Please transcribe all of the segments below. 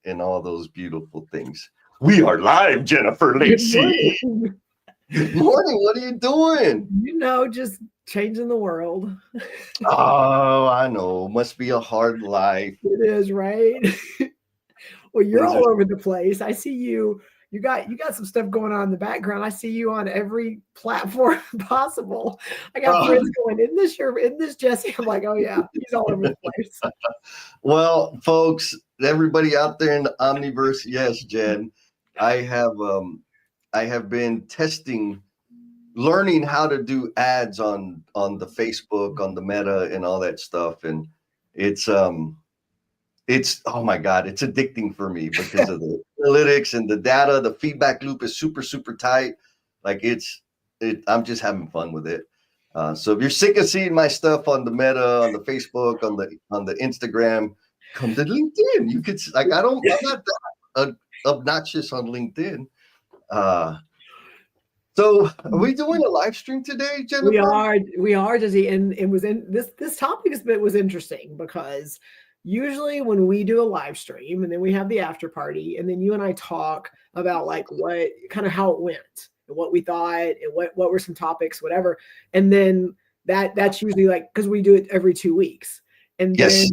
and all those beautiful things. We are live, Jennifer Good Lacey. morning. Good morning. What are you doing? Just changing the world. Oh, I know. Must be a hard life. It is, right? Well, you're Things are, all over the place. I see you. You got some stuff going on in the background. I see you on every platform possible. I got oh, friends going, isn't this Jesse? I'm like, oh yeah, he's all over the place. well, folks, everybody out there in the Omniverse, yes, Jen, I have been testing, learning how to do ads on the Facebook, on the Meta, and all that stuff, and it's oh my God, it's addicting for me because of the analytics and the data. The feedback loop is super, super tight. Like I'm just having fun with it. So if you're sick of seeing my stuff on the Meta, on the Facebook, on the Instagram, come to LinkedIn. You could I'm not that obnoxious on LinkedIn. So are we doing a live stream today, Jennifer? We are, Jesse, and it was in this topic was interesting because usually when we do a live stream and then we have the after party and then you and I talk about like what kind of how it went and what we thought and what were some topics, whatever. And then that's usually like because we do it every 2 weeks. Yes.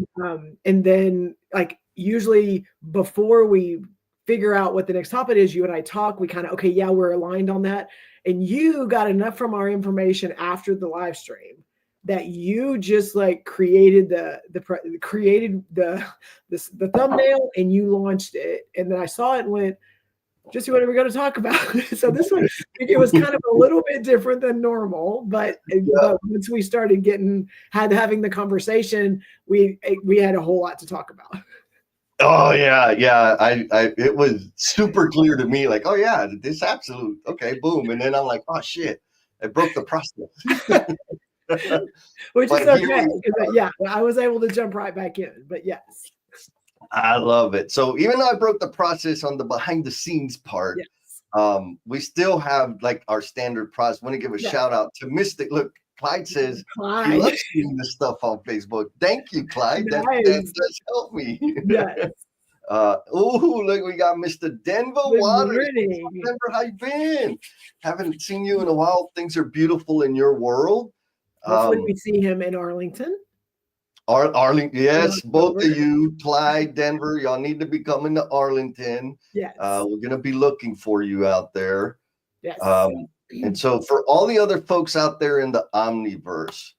And then like usually before we figure out what the next topic is, you and I talk, we kind of okay, yeah, we're aligned on that. And you got enough from our information after the live stream that you just like created the thumbnail and you launched it. And then I saw it and went, just what are we going to talk about? So this one, it was kind of a little bit different than normal, but once we started having the conversation, we had a whole lot to talk about. Oh yeah. It was super clear to me, like, oh yeah, this absolute okay, boom. And then I'm like, oh shit, I broke the process. Which is okay. Yeah, I was able to jump right back in. But yes. I love it. So even though I broke the process on the behind the scenes part, yes. We still have like our standard process. I want to give a shout out to Mystic. Look, Clyde says he loves seeing this stuff on Facebook. Thank you, Clyde. Nice. That does help me. Yes. Look, we got Mr. Denver Waters. Denver, how you been? Haven't seen you in a while. Things are beautiful in your world. Hopefully we see him in Arlington. Arlington, yes, both of you, Clyde, Denver, y'all need to be coming to Arlington. Yes. We're going to be looking for you out there. Yes. And so for all the other folks out there in the Omniverse,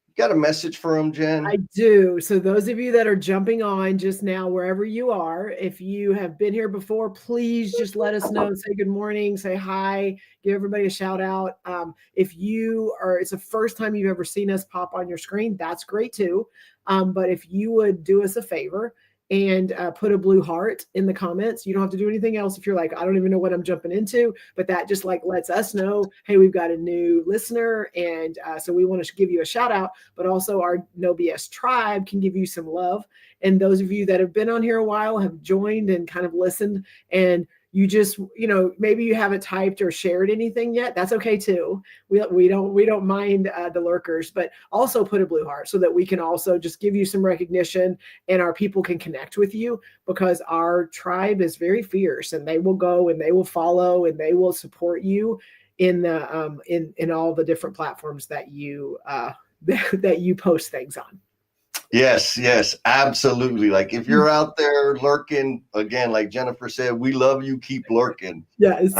you got a message for them, Jen? I do. So those of you that are jumping on just now, wherever you are, if you have been here before, please just let us know. Say good morning, say hi, give everybody a shout out. If it's the first time you've ever seen us pop on your screen, that's great too. But if you would do us a favor and put a blue heart in the comments, you don't have to do anything else. If you're like, I don't even know what I'm jumping into, but that just like lets us know, hey, we've got a new listener. And so we want to give you a shout out, but also our No BS tribe can give you some love. And those of you that have been on here a while have joined and kind of listened and you just, maybe you haven't typed or shared anything yet. That's okay too. We don't mind the lurkers, but also put a blue heart so that we can also just give you some recognition and our people can connect with you because our tribe is very fierce and they will go and they will follow and they will support you in the in all the different platforms that you that you post things on. Yes, absolutely. Like if you're out there lurking, again, like Jennifer said, we love you, keep lurking. Yes.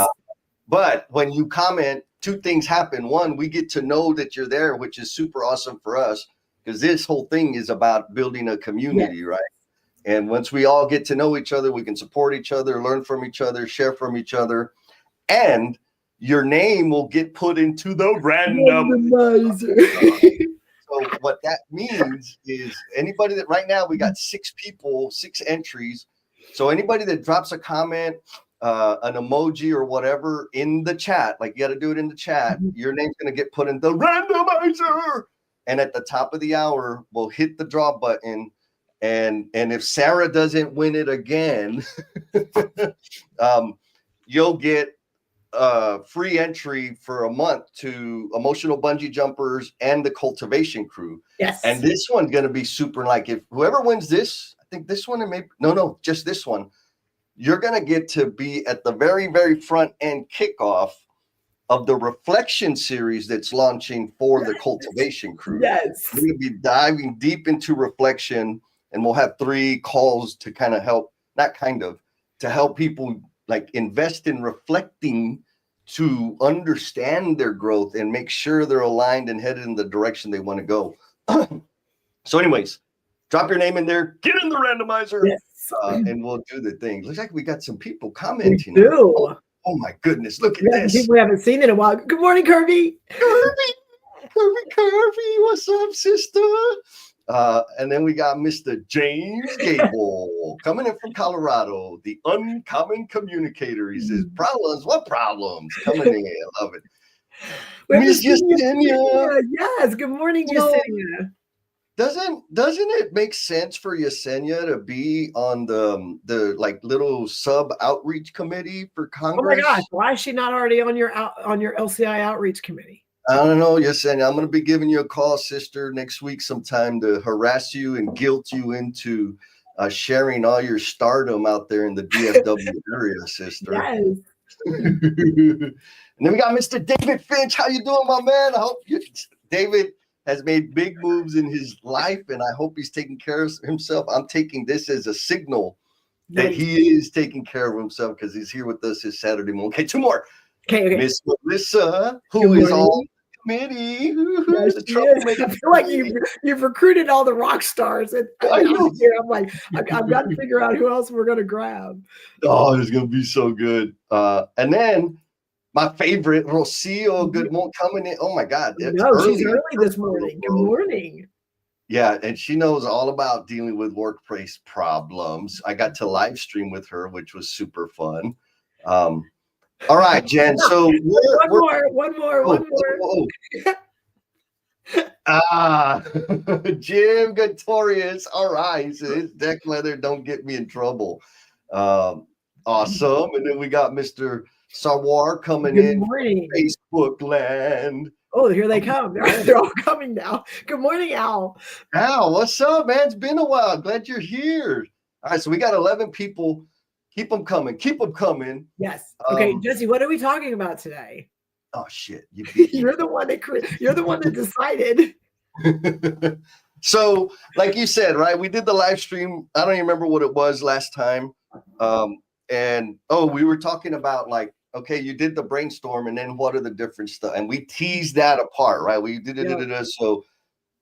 But when you comment, two things happen. One, we get to know that you're there, which is super awesome for us because this whole thing is about building a community, right? And once we all get to know each other, we can support each other, learn from each other, share from each other. And your name will get put into the randomizer. So what that means is anybody that right now we got 6 people, 6 entries. So anybody that drops a comment, an emoji or whatever in the chat, like you got to do it in the chat, your name's going to get put in the randomizer. And at the top of the hour, we'll hit the draw button. And if Sarah doesn't win it again, you'll get free entry for a month to Emotional Bungee Jumpers and the Cultivation Crew. Yes. And this one's going to be super, like if whoever wins this, I think this one and maybe, no, just this one. you're going to get to be at the very, very front end kickoff of the reflection series that's launching for the cultivation crew. Yes. We're going to be diving deep into reflection, and we'll have 3 calls to kind of help, to help people like invest in reflecting to understand their growth and make sure they're aligned and headed in the direction they want to go. So anyways, drop your name in there, get in the randomizer, Yes. And we'll do the thing. Looks like we got some people commenting. We do. Oh my goodness, look at this. People we haven't seen in a while. Good morning, Kirby. Kirby, what's up, sister? And then we got Mr. James Gable coming in from Colorado, the uncommon communicator. He says, problems, what problems? Coming in, I love it. Miss Yesenia. Yes, good morning, Yesenia. Doesn't it make sense for Yesenia to be on the like little sub outreach committee for Congress? Oh my gosh, why is she not already on your LCI outreach committee? I don't know, Yesenia. I'm going to be giving you a call, sister, next week sometime to harass you and guilt you into sharing all your stardom out there in the DFW area, sister. Yes. And then we got Mr. David Finch. How you doing, my man? I hope David has made big moves in his life, and I hope he's taking care of himself. I'm taking this as a signal that he is taking care of himself because he's here with us this Saturday morning. Okay, 2 more. Okay. Miss Melissa, who is on the committee. Yes, I feel like you've recruited all the rock stars, and I'm like, I've got to figure out who else we're going to grab. Oh, it's going to be so good. And then my favorite, Rocio, good morning, coming in. Oh my God. No, she's early this morning. Good morning. Yeah, and she knows all about dealing with workplace problems. I got to live stream with her, which was super fun. All right, Jen. So one more. Jim Guttorius. All right, he says deck leather don't get me in trouble. Awesome. And then we got Mr. Sawar coming in from Facebook land. Oh, here they come. They're all coming now. Good morning, Al. Al, what's up, man? It's been a while. Glad you're here. All right, so we got 11 people. Keep them coming. Keep them coming. Yes. Okay, Jesse, what are we talking about today? Oh shit! You're the one that decided. So, like you said, right? We did the live stream. I don't even remember what it was last time. And we were talking about like, okay, you did the brainstorm, and then what are the different stuff? And we teased that apart, right? We did it. Yeah. So,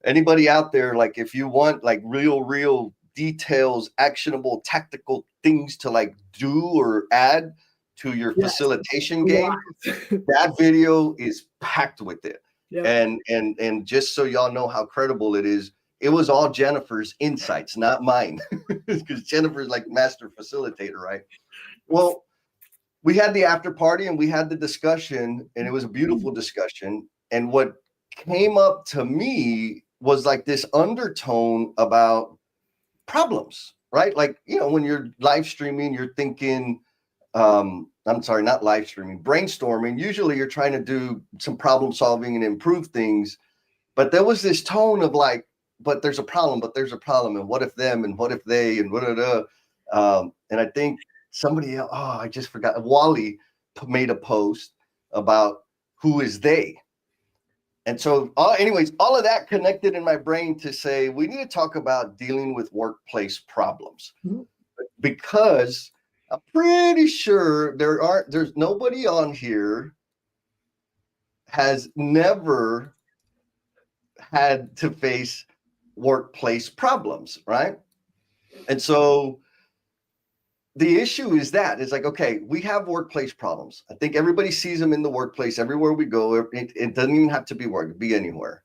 anybody out there, like, if you want like real details, actionable, tactical things to like do or add to your facilitation game, that video is packed with it. Yeah. And just so y'all know how credible it is, it was all Jennifer's insights, not mine, because Jennifer's like master facilitator, right? Well, we had the after party and we had the discussion, and it was a beautiful discussion. And what came up to me was like this undertone about problems, right? Like, you know, when you're live streaming, you're thinking, I'm sorry, not live streaming, brainstorming. Usually you're trying to do some problem solving and improve things. But there was this tone of like, but there's a problem, and what if them, and what if they, and and I think somebody else, I just forgot, Wally made a post about who is they. And so anyways, all of that connected in my brain to say, we need to talk about dealing with workplace problems, because I'm pretty sure there's nobody on here has never had to face workplace problems, right? And so the issue is that it's like, okay, we have workplace problems. I think everybody sees them in the workplace everywhere we go. It doesn't even have to be work, it be anywhere.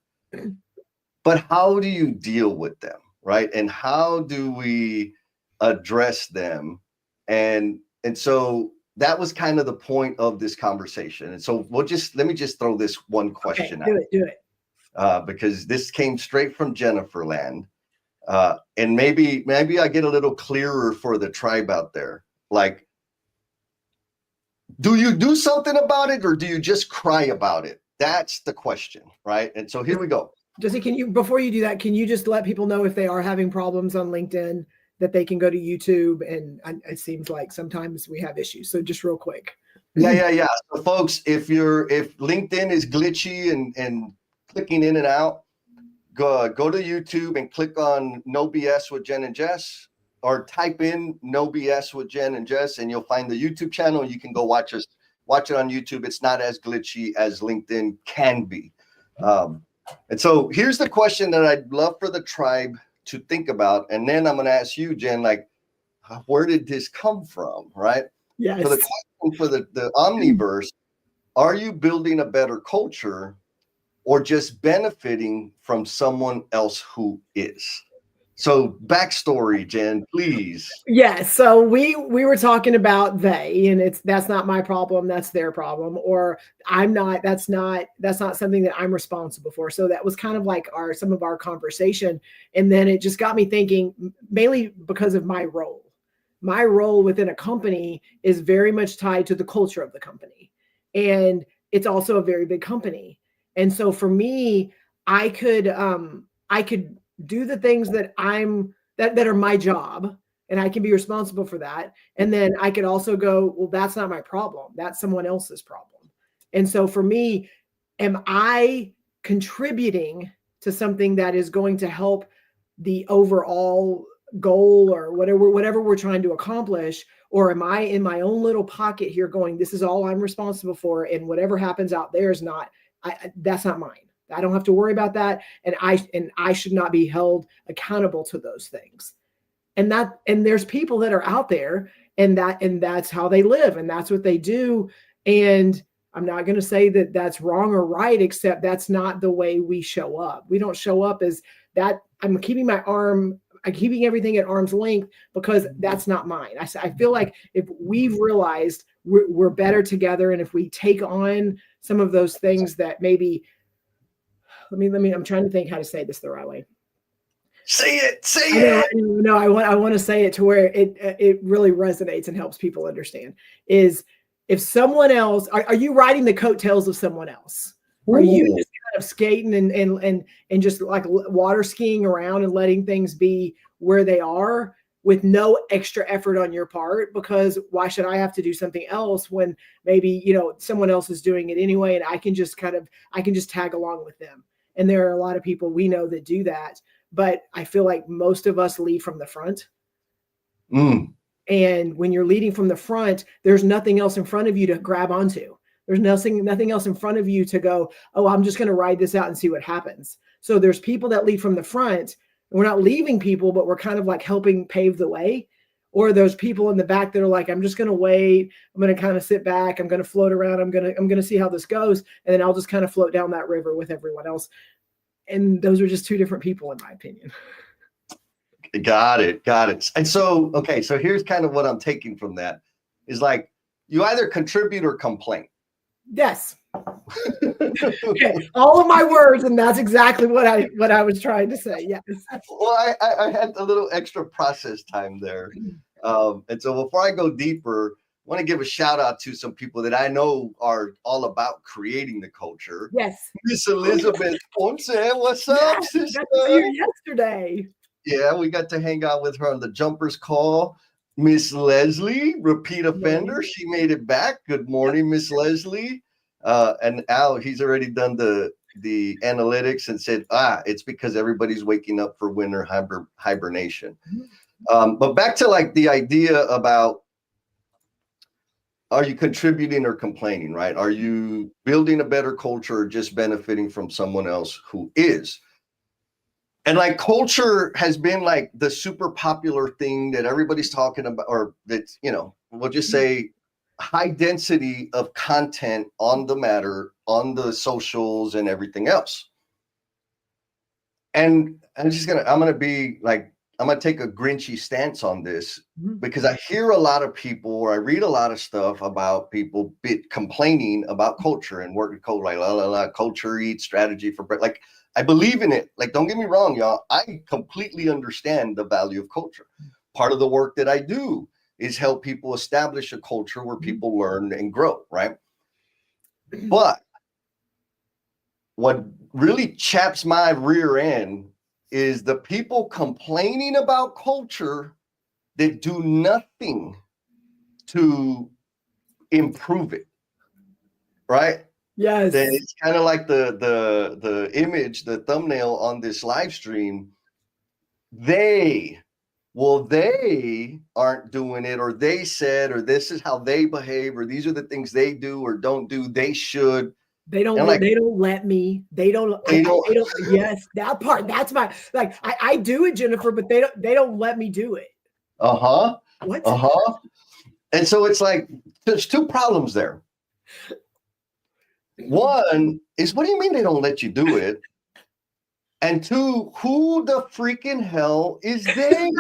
But how do you deal with them, right? And how do we address them? And so that was kind of the point of this conversation. And so let me just throw this one question out. Do it. Because this came straight from Jennifer land. And maybe I get a little clearer for the tribe out there. Like, do you do something about it, or do you just cry about it? That's the question, right? And so here we go. Jesse, before you do that, can you just let people know if they are having problems on LinkedIn that they can go to YouTube. And it seems like sometimes we have issues. So just real quick. Yeah. So folks, if LinkedIn is glitchy and clicking in and out, go to YouTube and click on No BS with Jen and Jess, or type in No BS with Jen and Jess, and you'll find the YouTube channel. You can go watch it on YouTube. It's not as glitchy as LinkedIn can be. And so here's the question that I'd love for the tribe to think about. And then I'm going to ask you, Jen, like, where did this come from, right? Yes. For the question for the Omniverse, are you building a better culture or just benefiting from someone else who is? So backstory, Jen, please. Yeah, so we were talking about they, and that's not my problem, that's their problem, or that's not something that I'm responsible for. So that was kind of like some of our conversation, and then it just got me thinking, mainly because of my role. My role within a company is very much tied to the culture of the company, and it's also a very big company. And so for me, I could do the things that that are my job, and I can be responsible for that. And then I could also go, well, that's not my problem. That's someone else's problem. And so for me, am I contributing to something that is going to help the overall goal or whatever we're trying to accomplish? Or am I in my own little pocket here going, this is all I'm responsible for, and whatever happens out there is that's not mine. I don't have to worry about that. And I should not be held accountable to those things. And there's people that are out there, and that's how they live, and that's what they do. And I'm not going to say that that's wrong or right, except that's not the way we show up. We don't show up as that. I'm keeping everything at arm's length because that's not mine. I feel like if we've realized we're better together, and if we take on some of those things that maybe, I'm trying to think how to say this the right way. Say it. No, I want to say it to where it really resonates and helps people understand. Is if someone else, are you riding the coattails of someone else? Ooh. Are you just kind of skating and just like water skiing around and letting things be where they are with no extra effort on your part? Because why should I have to do something else when maybe, someone else is doing it anyway, and I can just tag along with them. And there are a lot of people we know that do that. But I feel like most of us lead from the front. And when you're leading from the front, there's nothing else in front of you to grab onto. There's nothing else in front of you to go, oh, I'm just going to ride this out and see what happens. So there's people that lead from the front, and we're not leaving people, but we're kind of like helping pave the way. Or there's people in the back that are like, I'm just going to wait. I'm going to kind of sit back. I'm going to float around. I'm going to see how this goes. And then I'll just kind of float down that river with everyone else. And those are just two different people, in my opinion. Got it. And so, okay, so here's kind of what I'm taking from that is like, you either contribute or complain. Yes. Okay. All of my words, and that's exactly what I was trying to say. Yes. Well, I had a little extra process time there. And so before I go deeper, I want to give a shout out to some people that I know are all about creating the culture. Yes. Miss Elizabeth Ponce, what's up, sister? I got to see her yesterday. Yeah, we got to hang out with her on the Jumpers call. Miss Leslie, repeat offender. She made it back. Good morning, Miss Leslie. And Al, he's already done the analytics and said, it's because everybody's waking up for winter hibernation. But back to like the idea about, are you contributing or complaining, right? Are you building a better culture or just benefiting from someone else who is? And like culture has been like the super popular thing that everybody's talking about, or that's, we'll just say high density of content on the matter, on the socials and everything else. And I'm going to take a Grinchy stance on this because I hear a lot of people, or I read a lot of stuff about people complaining about culture and working code, like culture eats strategy for bread. Like, I believe in it. Like, don't get me wrong, y'all. I completely understand the value of culture. Part of the work that I do is help people establish a culture where people learn and grow, right? But what really chaps my rear end is the people complaining about culture that do nothing to improve it, right? Yes. Then it's kind of like the image, the thumbnail on this live stream. They aren't doing it, or they said, or this is how they behave, or these are the things they do or don't do. They should. They don't. And like, They don't let me. They don't. they don't. They don't. Yes, that part. That's my like. I do it, Jennifer, but they don't. They don't let me do it. What? And so it's like there's two problems there. One is, what do you mean they don't let you do it? And two, who the freaking hell is they?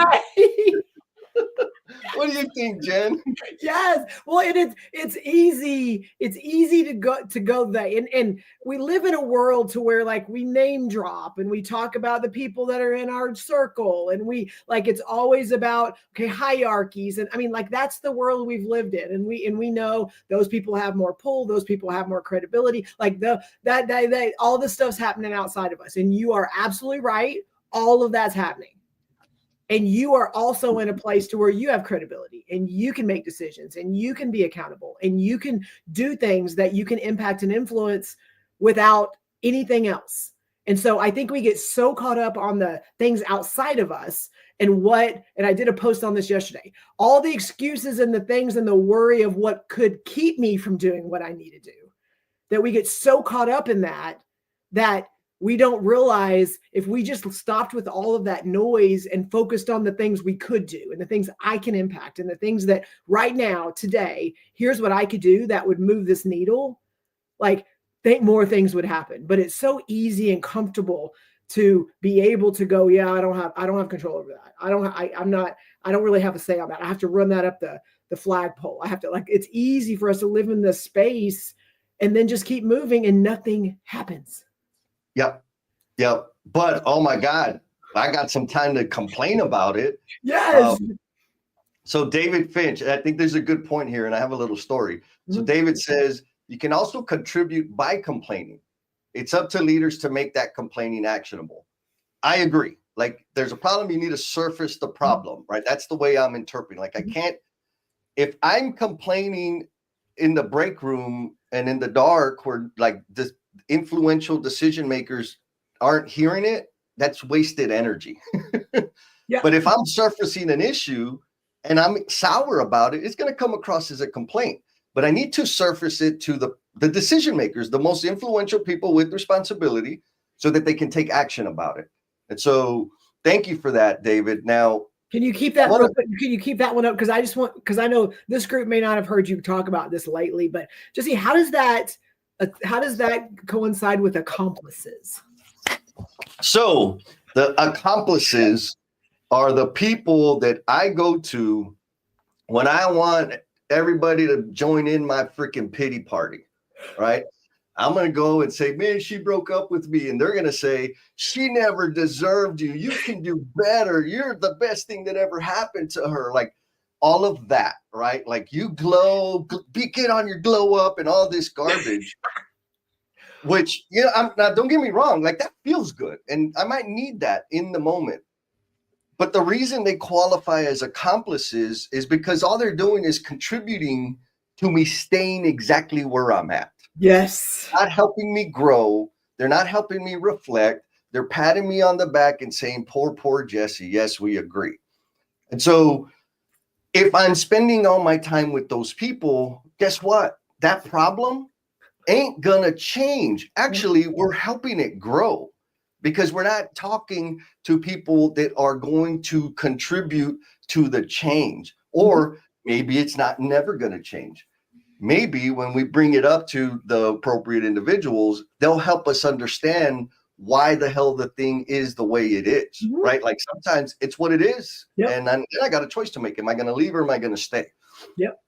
What do you think, Jen? Yes. Well, and it's easy. It's easy to go there. And we live in a world to where like we name drop and we talk about the people that are in our circle, and we like it's always about hierarchies. And I mean, like that's the world we've lived in. And we know those people have more pull, those people have more credibility. Like that all this stuff's happening outside of us. And you are absolutely right. All of that's happening. And you are also in a place to where you have credibility and you can make decisions and you can be accountable and you can do things that you can impact and influence without anything else. And so I think we get so caught up on the things outside of us and I did a post on this yesterday, all the excuses and the things and the worry of what could keep me from doing what I need to do, that we get so caught up in that we don't realize if we just stopped with all of that noise and focused on the things we could do and the things I can impact and the things that right now, today, here's what I could do that would move this needle. Like, think more things would happen. But it's so easy and comfortable to be able to go, yeah, I don't have control over that. I don't really have a say on that. I have to run that up the flagpole. I have to, like, it's easy for us to live in this space and then just keep moving and nothing happens. Yep. But oh my God, I got some time to complain about it. Yes. So David Finch, I think there's a good point here, and I have a little story. Mm-hmm. So David says, you can also contribute by complaining. It's up to leaders to make that complaining actionable. I agree. Like, there's a problem, you need to surface the problem, right? That's the way I'm interpreting. Like, I can't, if I'm complaining in the break room and in the dark where like this influential decision makers aren't hearing it, that's wasted energy. Yeah. But if I'm surfacing an issue and I'm sour about it, it's going to come across as a complaint. But I need to surface it to the decision makers, the most influential people with responsibility, so that they can take action about it. And so thank you for that, David. Now, can you keep that real quick? Can you keep that one up? Because I know this group may not have heard you talk about this lately, but just see, how does that coincide with accomplices? So the accomplices are the people that I go to when I want everybody to join in my freaking pity party, right? I'm going to go and say, man, she broke up with me. And they're going to say, she never deserved you. You can do better. You're the best thing that ever happened to her. Like all of that, right? Like you glow, get on your glow up and all this garbage. Which, now don't get me wrong, like that feels good. And I might need that in the moment. But the reason they qualify as accomplices is because all they're doing is contributing to me staying exactly where I'm at. Yes. Not helping me grow. They're not helping me reflect. They're patting me on the back and saying, poor Jesse. Yes, we agree. And so if I'm spending all my time with those people, guess what? That problem ain't gonna change. Actually, we're helping it grow because we're not talking to people that are going to contribute to the change, or maybe it's never going to change. Maybe when we bring it up to the appropriate individuals, they'll help us understand why the hell the thing is the way it is, right? Like sometimes it's what it is. Yep. And then I got a choice to make. Am I going to leave or am I going to stay? Yep.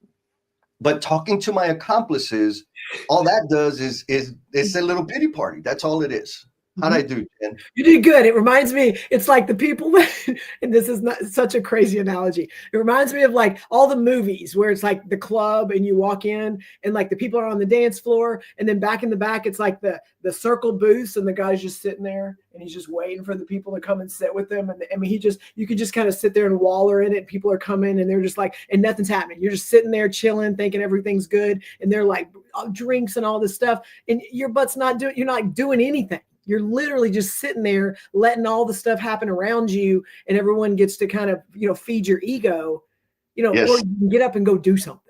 But talking to my accomplices, all that does is it's a little pity party. That's all it is. How'd I do, Jen? You did good. It reminds me, it's like the people that, and this is not such a crazy analogy. It reminds me of like all the movies where it's like the club and you walk in and like the people are on the dance floor. And then back in the back, it's like the circle booths and the guy's just sitting there and he's just waiting for the people to come and sit with him. And I mean, you could just kind of sit there and waller in it. People are coming and they're just like, and nothing's happening. You're just sitting there chilling, thinking everything's good. And they're like drinks and all this stuff. And your butt's you're not doing anything. You're literally just sitting there letting all the stuff happen around you and everyone gets to kind of, feed your ego, Yes. or you can get up and go do something.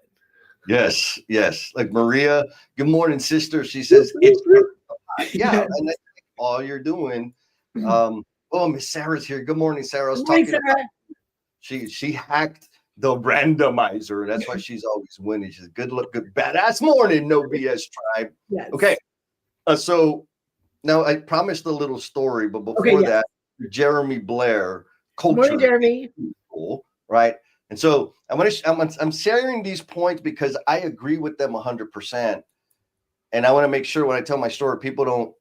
Yes. Yes. Like Maria, good morning, sister. She says, it's yeah. Yes. And that's all you're doing. Miss Sarah's here. Good morning, Sarah. I was Morning, talking Sarah. about, she hacked the randomizer. That's why she's always winning. She's good badass morning, no BS tribe. Yes. Okay. So now I promised a little story, but before that, Jeremy Blair, culture. Morning, Jeremy. Cool, right? And so I'm sharing these points because I agree with them 100%. And I want to make sure when I tell my story, people don't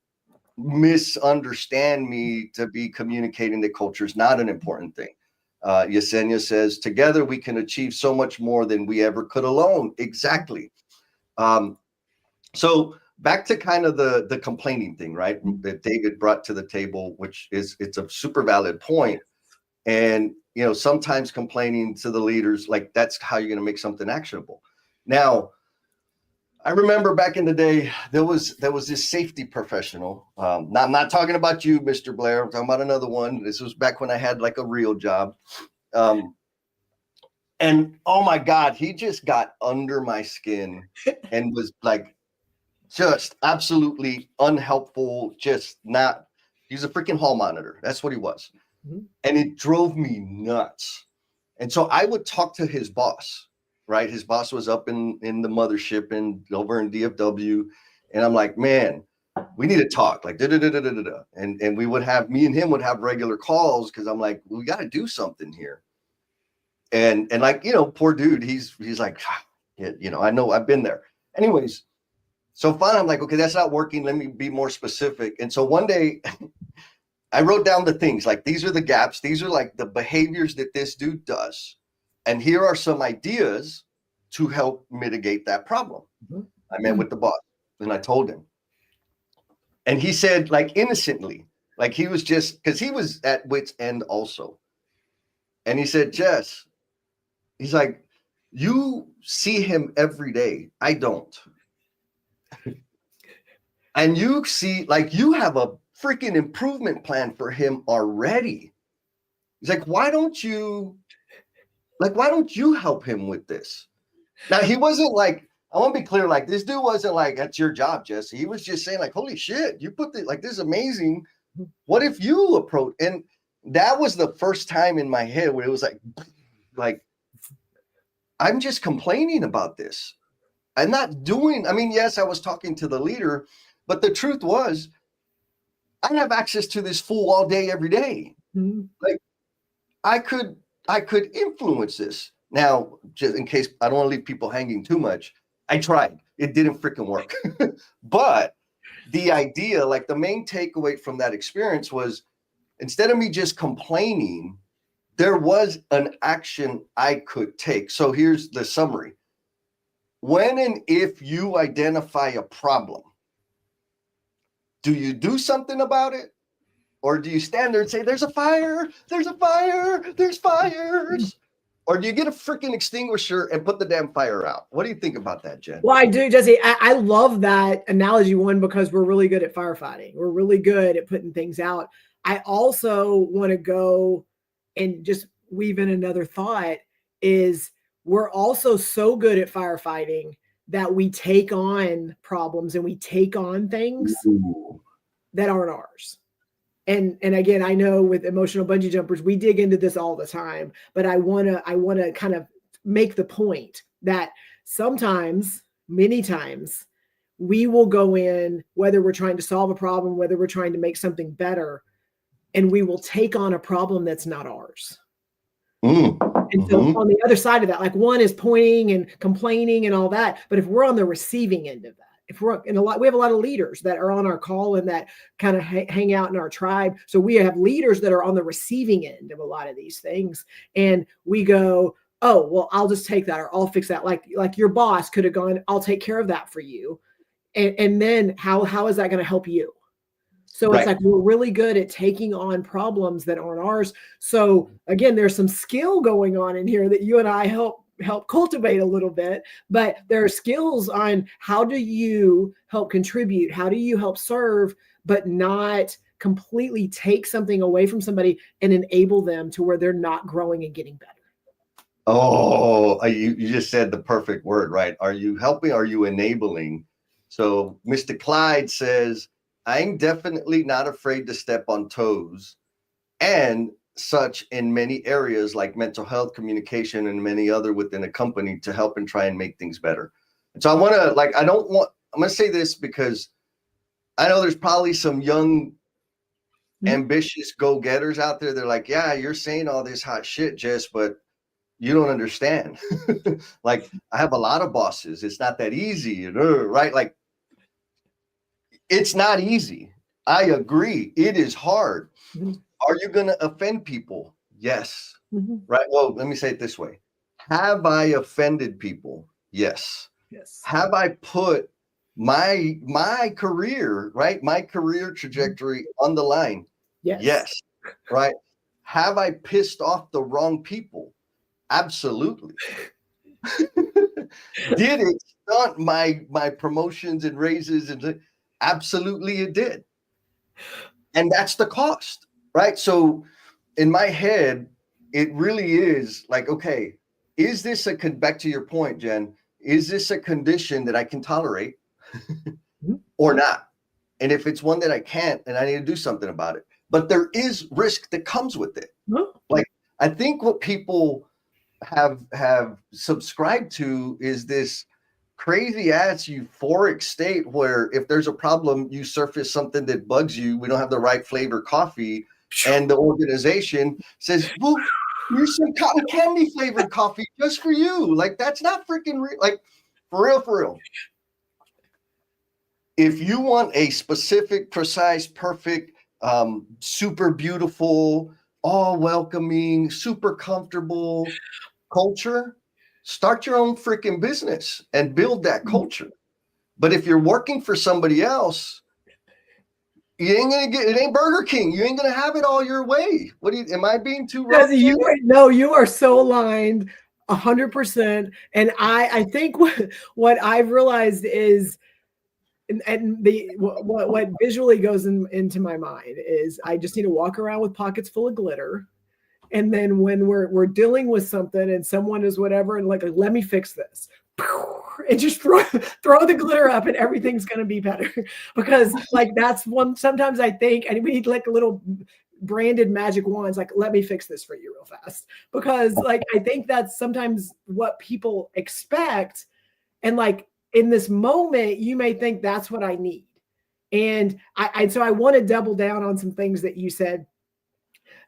misunderstand me to be communicating that culture is not an important thing. Yesenia says, together we can achieve so much more than we ever could alone. Exactly. So back to kind of the complaining thing, right? That David brought to the table, which it's a super valid point. And, sometimes complaining to the leaders, like that's how you're going to make something actionable. Now, I remember back in the day, there was this safety professional. I'm not talking about you, Mr. Blair. I'm talking about another one. This was back when I had like a real job. And oh my God, he just got under my skin and was like, just absolutely unhelpful, he's a freaking hall monitor. That's what he was. Mm-hmm. And it drove me nuts. And so I would talk to his boss, right? His boss was up in the mothership and over in DFW. And I'm like, man, we need to talk, like, And we would have, me and him would have regular calls because I'm like, we got to do something here. And like, poor dude, he's like, I know I've been there. Anyways, so finally, I'm like, okay, that's not working. Let me be more specific. And so one day I wrote down the things like, these are the gaps. These are like the behaviors that this dude does. And here are some ideas to help mitigate that problem. Mm-hmm. I met with the boss and I told him. And he said, like, innocently, like he was just, because he was at wit's end also. And he said, Jess, he's like, you see him every day. I don't. And you see, like, you have a freaking improvement plan for him already. He's like, why don't you help him with this? Now, he wasn't like, I want to be clear, like, this dude wasn't like, that's your job, Jesse. He was just saying, like, holy shit, you put this, like, this is amazing. What if you approach? And that was the first time in my head where it was like, I'm just complaining about this. I'm not doing, yes, I was talking to the leader, but the truth was, I have access to this fool all day, every day. Mm-hmm. Like, I could influence this. Now, just in case I don't want to leave people hanging too much, I tried. It didn't freaking work. But the idea, like the main takeaway from that experience was, instead of me just complaining, there was an action I could take. So here's the summary. When and if you identify a problem, do you do something about it? Or do you stand there and say, there's a fire, there's fires? Or do you get a freaking extinguisher and put the damn fire out? What do you think about that, Jen? Well, I do, Jesse. I love that analogy, one, because we're really good at firefighting. We're really good at putting things out. I also want to go and just weave in another thought is we're also so good at firefighting that we take on problems and we take on things that aren't ours. And again, I know with emotional bungee jumpers, we dig into this all the time, but I want to kind of make the point that sometimes, many times, we will go in, whether we're trying to solve a problem, whether we're trying to make something better, and we will take on a problem that's not ours. And so on the other side of that, like one is pointing and complaining and all that, but if we're on the receiving end of that, if we're in we have a lot of leaders that are on our call and that kind of hang out in our tribe. So we have leaders that are on the receiving end of a lot of these things. And we go, oh, well, I'll just take that, or I'll fix that. Like your boss could have gone, I'll take care of that for you. And then how is that going to help you? So it's like we're really good at taking on problems that aren't ours. So again, there's some skill going on in here that you and I help cultivate a little bit, but there are skills on how do you help contribute? How do you help serve, but not completely take something away from somebody and enable them to where they're not growing and getting better? Oh, you just said the perfect word, right? Are you helping? Are you enabling? So Mr. Clyde says, I'm definitely not afraid to step on toes and such in many areas like mental health, communication, and many other within a company to help and try and make things better. And so I'm going to say this because I know there's probably some young, ambitious go-getters out there. They're like, yeah, you're saying all this hot shit, Jess, but you don't understand. Like, I have a lot of bosses. It's not that easy, right? Like, it's not easy. I agree. It is hard. Are you going to offend people? Yes. Right. Well, let me say it this way. Have I offended people? Yes. Have I put my career, right? My career trajectory on the line? Yes. Right. Have I pissed off the wrong people? Absolutely. Did it stunt my promotions and raises? And absolutely it did. And that's the cost, right? So in my head, it really is like, okay, is this back to your point, Jen, is this a condition that I can tolerate or not? And if it's one that I can't, then I need to do something about it. But there is risk that comes with it. Like, I think what people have subscribed to is this crazy ass euphoric state where if there's a problem, you surface something that bugs you. We don't have the right flavor coffee, and the organization says, well, here's some cotton candy flavored coffee just for you. Like, that's not freaking real. Like, for real. If you want a specific, precise, perfect, super beautiful, all welcoming, super comfortable culture, start your own freaking business and build that culture. But if you're working for somebody else, you ain't gonna get it. Ain't Burger King. You ain't gonna have it all your way. Am I being too rough? No, you are so aligned 100%. And I think what I've realized is, and what visually goes into my mind is I just need to walk around with pockets full of glitter. And then when we're dealing with something and someone is whatever, and like let me fix this, and just throw the glitter up and everything's going to be better. Because like that's one, sometimes I think, and we need like a little branded magic wands, like let me fix this for you real fast. Because like I think that's sometimes what people expect. And like in this moment, you may think that's what I need. And so I want to double down on some things that you said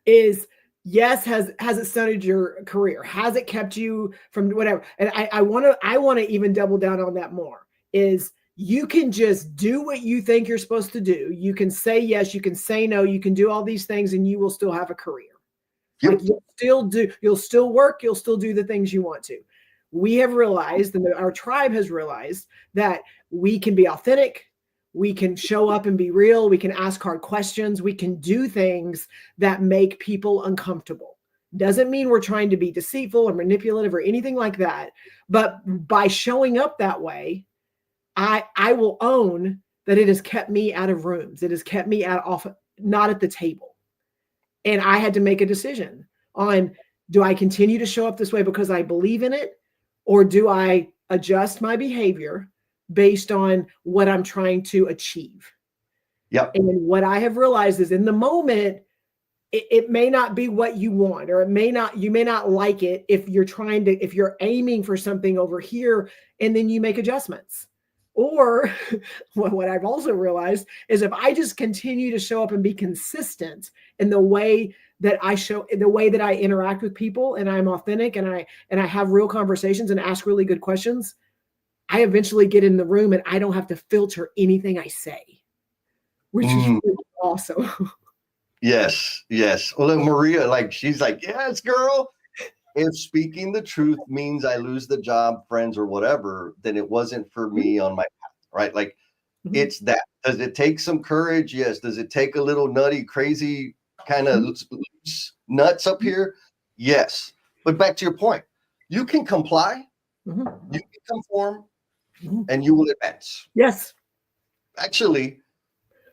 is, yes, has it stunted your career? Has it kept you from whatever? And I want to even double down on that more. Is you can just do what you think you're supposed to do. You can say yes, you can say no, you can do all these things, and you will still have a career. Like you'll still work, you'll still do the things you want to. We have realized, and our tribe has realized, that we can be authentic. We can show up and be real. We can ask hard questions. We can do things that make people uncomfortable. Doesn't mean we're trying to be deceitful or manipulative or anything like that. But by showing up that way, I will own that it has kept me out of rooms. It has kept me not at the table. And I had to make a decision on, do I continue to show up this way because I believe in it? Or do I adjust my behavior based on what I'm trying to achieve? Yep. And what I have realized is in the moment, it may not be what you want, or you may not like it if you're aiming for something over here and then you make adjustments. Or what I've also realized is if I just continue to show up and be consistent in the way that I interact with people, and I'm authentic, and I have real conversations and ask really good questions, I eventually get in the room and I don't have to filter anything I say, which is really awesome. Yes, yes. Well, look, Maria, like she's like, yes, girl. If speaking the truth means I lose the job, friends, or whatever, then it wasn't for me on my path, right? Like it's that. Does it take some courage? Yes. Does it take a little nutty, crazy kind of nuts up here? Yes. But back to your point, you can comply, you can conform, and you will advance. Yes. Actually,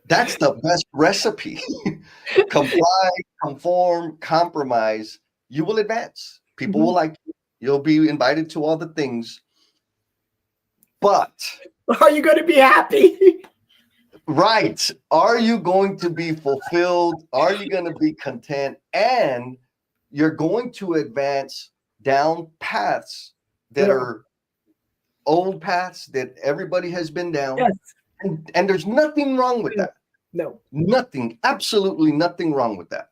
that's the best recipe. Comply, conform, compromise. You will advance. People will like you. You'll be invited to all the things. But are you going to be happy? Right. Are you going to be fulfilled? Are you going to be content? And you're going to advance down paths that are old paths that everybody has been down. Yes. And there's nothing wrong with that. No. Nothing, absolutely nothing wrong with that.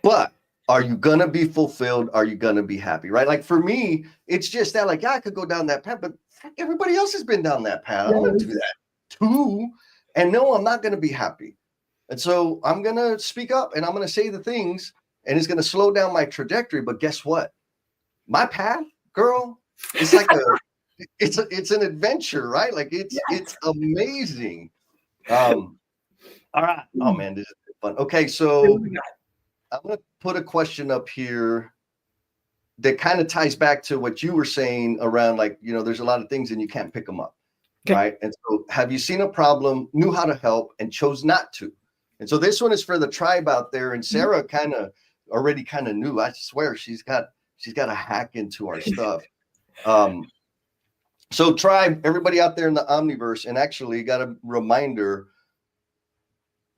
But are you going to be fulfilled? Are you going to be happy? Right? Like for me, it's just that like, yeah, I could go down that path, but everybody else has been down that path. I don't want to do that too. And no, I'm not going to be happy. And so I'm going to speak up and I'm going to say the things and it's going to slow down my trajectory. But guess what? My path, girl, it's like it's an adventure, right? Like it's amazing. All right. Oh man, this is fun. Okay, so I'm going to put a question up here that kind of ties back to what you were saying around like, there's a lot of things and you can't pick them up. Okay. Right. And so have you seen a problem, knew how to help and chose not to? And so this one is for the tribe out there. And Sarah kind of already kind of knew. I swear she's got a hack into our stuff. So tribe, everybody out there in the Omniverse, and actually got a reminder.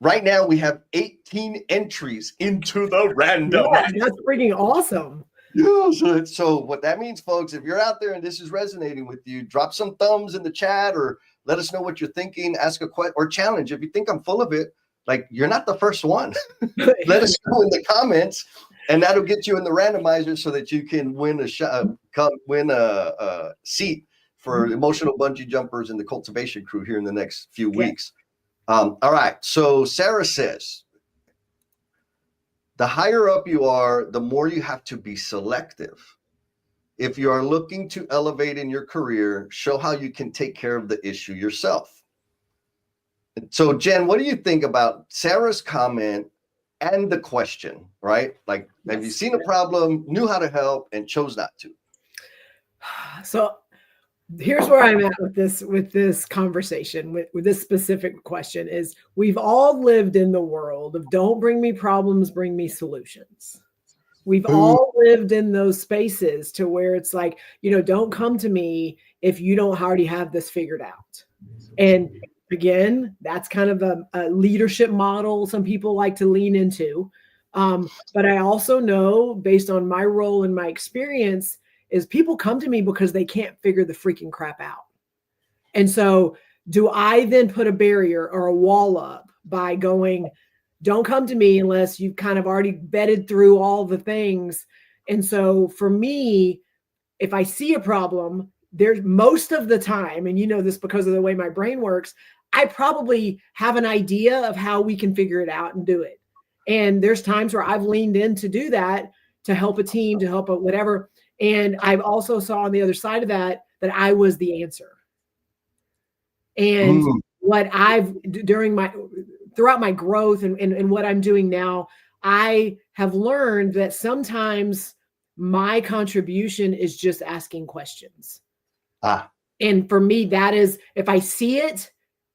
Right now we have 18 entries into the random. Yeah, that's freaking awesome. Yeah, so what that means, folks, if you're out there and this is resonating with you, drop some thumbs in the chat or let us know what you're thinking, ask a question or challenge. If you think I'm full of it, like you're not the first one. Let us know in the comments and that'll get you in the randomizer so that you can win a seat for emotional bungee jumpers and the cultivation crew here in the next few weeks. All right. So Sarah says, the higher up you are, the more you have to be selective. If you are looking to elevate in your career, show how you can take care of the issue yourself. So, Jen, what do you think about Sarah's comment and the question, right? Like, have you seen a problem, knew how to help, and chose not to? So here's where I'm at with this conversation, with this specific question is we've all lived in the world of don't bring me problems, bring me solutions. We've all lived in those spaces to where it's like, don't come to me if you don't already have this figured out. And again, that's kind of a leadership model some people like to lean into. But I also know based on my role and my experience is people come to me because they can't figure the freaking crap out. And so do I then put a barrier or a wall up by going, don't come to me unless you've kind of already vetted through all the things. And so for me, if I see a problem, there's most of the time, and this because of the way my brain works, I probably have an idea of how we can figure it out and do it. And there's times where I've leaned in to do that, to help a team, to help a whatever. And I've also saw on the other side of that I was the answer. And what I've throughout my growth and what I'm doing now, I have learned that sometimes my contribution is just asking questions. And for me, that is, if I see it,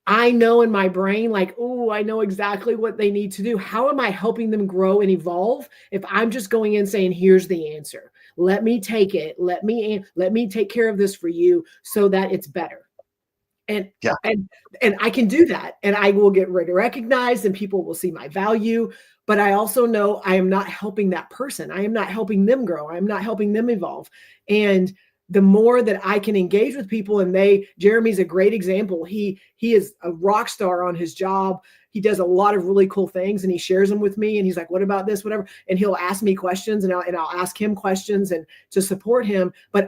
I know in my brain, like, oh, I know exactly what they need to do. How am I helping them grow and evolve? If I'm just going in saying, here's the answer. Let me take it. Let me take care of this for you so that it's better. And I can do that and I will get recognized and people will see my value. But I also know I am not helping that person. I am not helping them grow. I'm not helping them evolve. And the more that I can engage with people, and Jeremy's a great example. He is a rock star on his job. He does a lot of really cool things and he shares them with me. And he's like, what about this, whatever. And he'll ask me questions and I'll ask him questions and to support him. But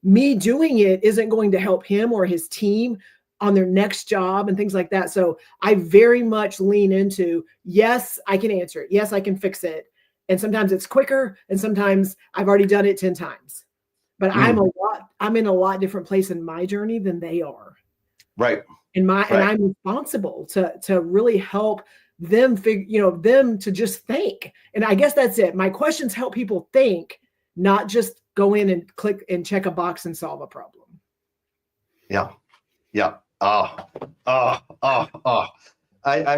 me doing it isn't going to help him or his team on their next job and things like that. So I very much lean into, yes, I can answer it. Yes, I can fix it. And sometimes it's quicker, and sometimes I've already done it 10 times. But I'm in a lot different place in my journey than they are. Right. And I'm responsible to really help them them to just think. And I guess that's it. My questions help people think, not just go in and click and check a box and solve a problem. Yeah. Yeah. I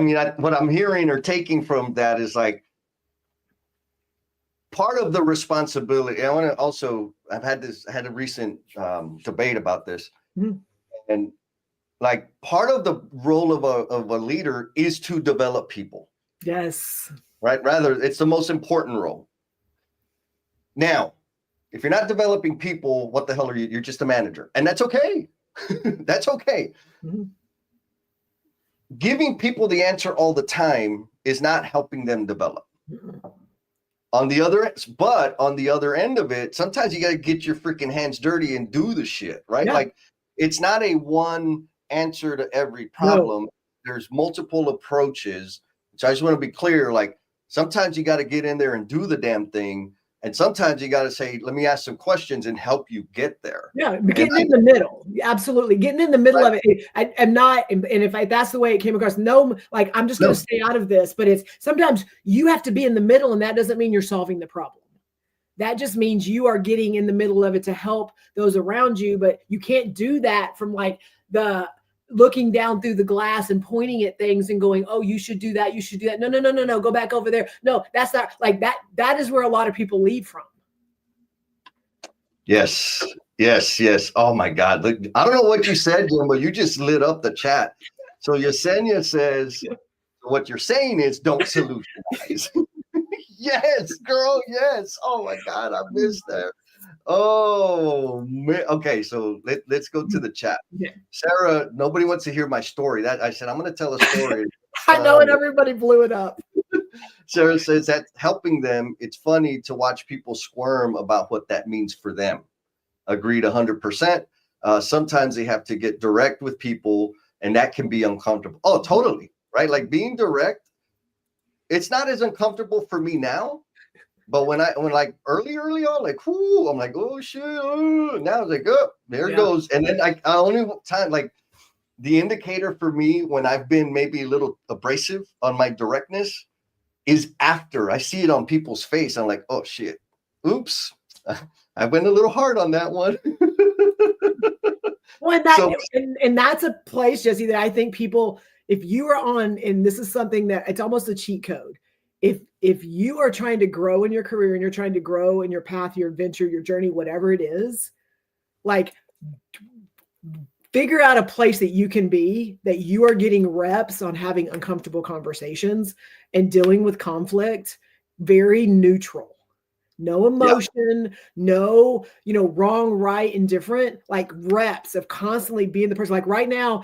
mean, what I'm hearing or taking from that is like part of the responsibility. I want to also, I've had a recent debate about this, and like part of the role of a leader is to develop people. Yes. Right. Rather, it's the most important role. Now, if you're not developing people, what the hell are you? You're just a manager, and that's okay. That's okay. Giving people the answer all the time is not helping them develop. On the other end of it, sometimes you got to get your freaking hands dirty and do the shit, right? Yeah. Like, it's not a one answer to every problem. No. There's multiple approaches. So I just want to be clear, like, sometimes you got to get in there and do the damn thing. And sometimes you got to say, let me ask some questions and help you get there. Yeah, getting in the middle. Absolutely. Getting in the middle of it. I'm not, and if that's the way it came across, no, like, I'm just going to stay out of this. But it's sometimes you have to be in the middle, and that doesn't mean you're solving the problem. That just means you are getting in the middle of it to help those around you. But you can't do that from like the looking down through the glass and pointing at things and going, oh, you should do that. You should do that. No. Go back over there. No, that's not like that. That is where a lot of people lead from. Yes. Oh my God. Look, I don't know what you said, Jim, but you just lit up the chat. So Yesenia says, what you're saying is don't solutionize. Yes, girl. Yes. Oh my God. I missed that. Oh man. Okay, so let's go to the chat. Yeah. Sarah, nobody wants to hear my story. That I said I'm going to tell a story. I know, and everybody blew it up. Sarah says that helping them, it's funny to watch people squirm about what that means for them. Agreed 100%. Sometimes they have to get direct with people, and that can be uncomfortable. Oh, totally. Right? Like being direct, it's not as uncomfortable for me now. But when like early on, like, whoo, I'm like, oh shit. Now it's like, oh, there it goes. And then I only time, like, the indicator for me when I've been maybe a little abrasive on my directness is after I see it on people's face. I'm like, oh shit, oops, I went a little hard on that one. Well, and that's a place, Jesse, that I think people, if you are on, and this is something that it's almost a cheat code. If you are trying to grow in your career and you're trying to grow in your path, your adventure, your journey, whatever it is, like, figure out a place that you can be, that you are getting reps on having uncomfortable conversations and dealing with conflict, very neutral, no emotion, no, wrong, right, indifferent, like reps of constantly being the person. Like right now,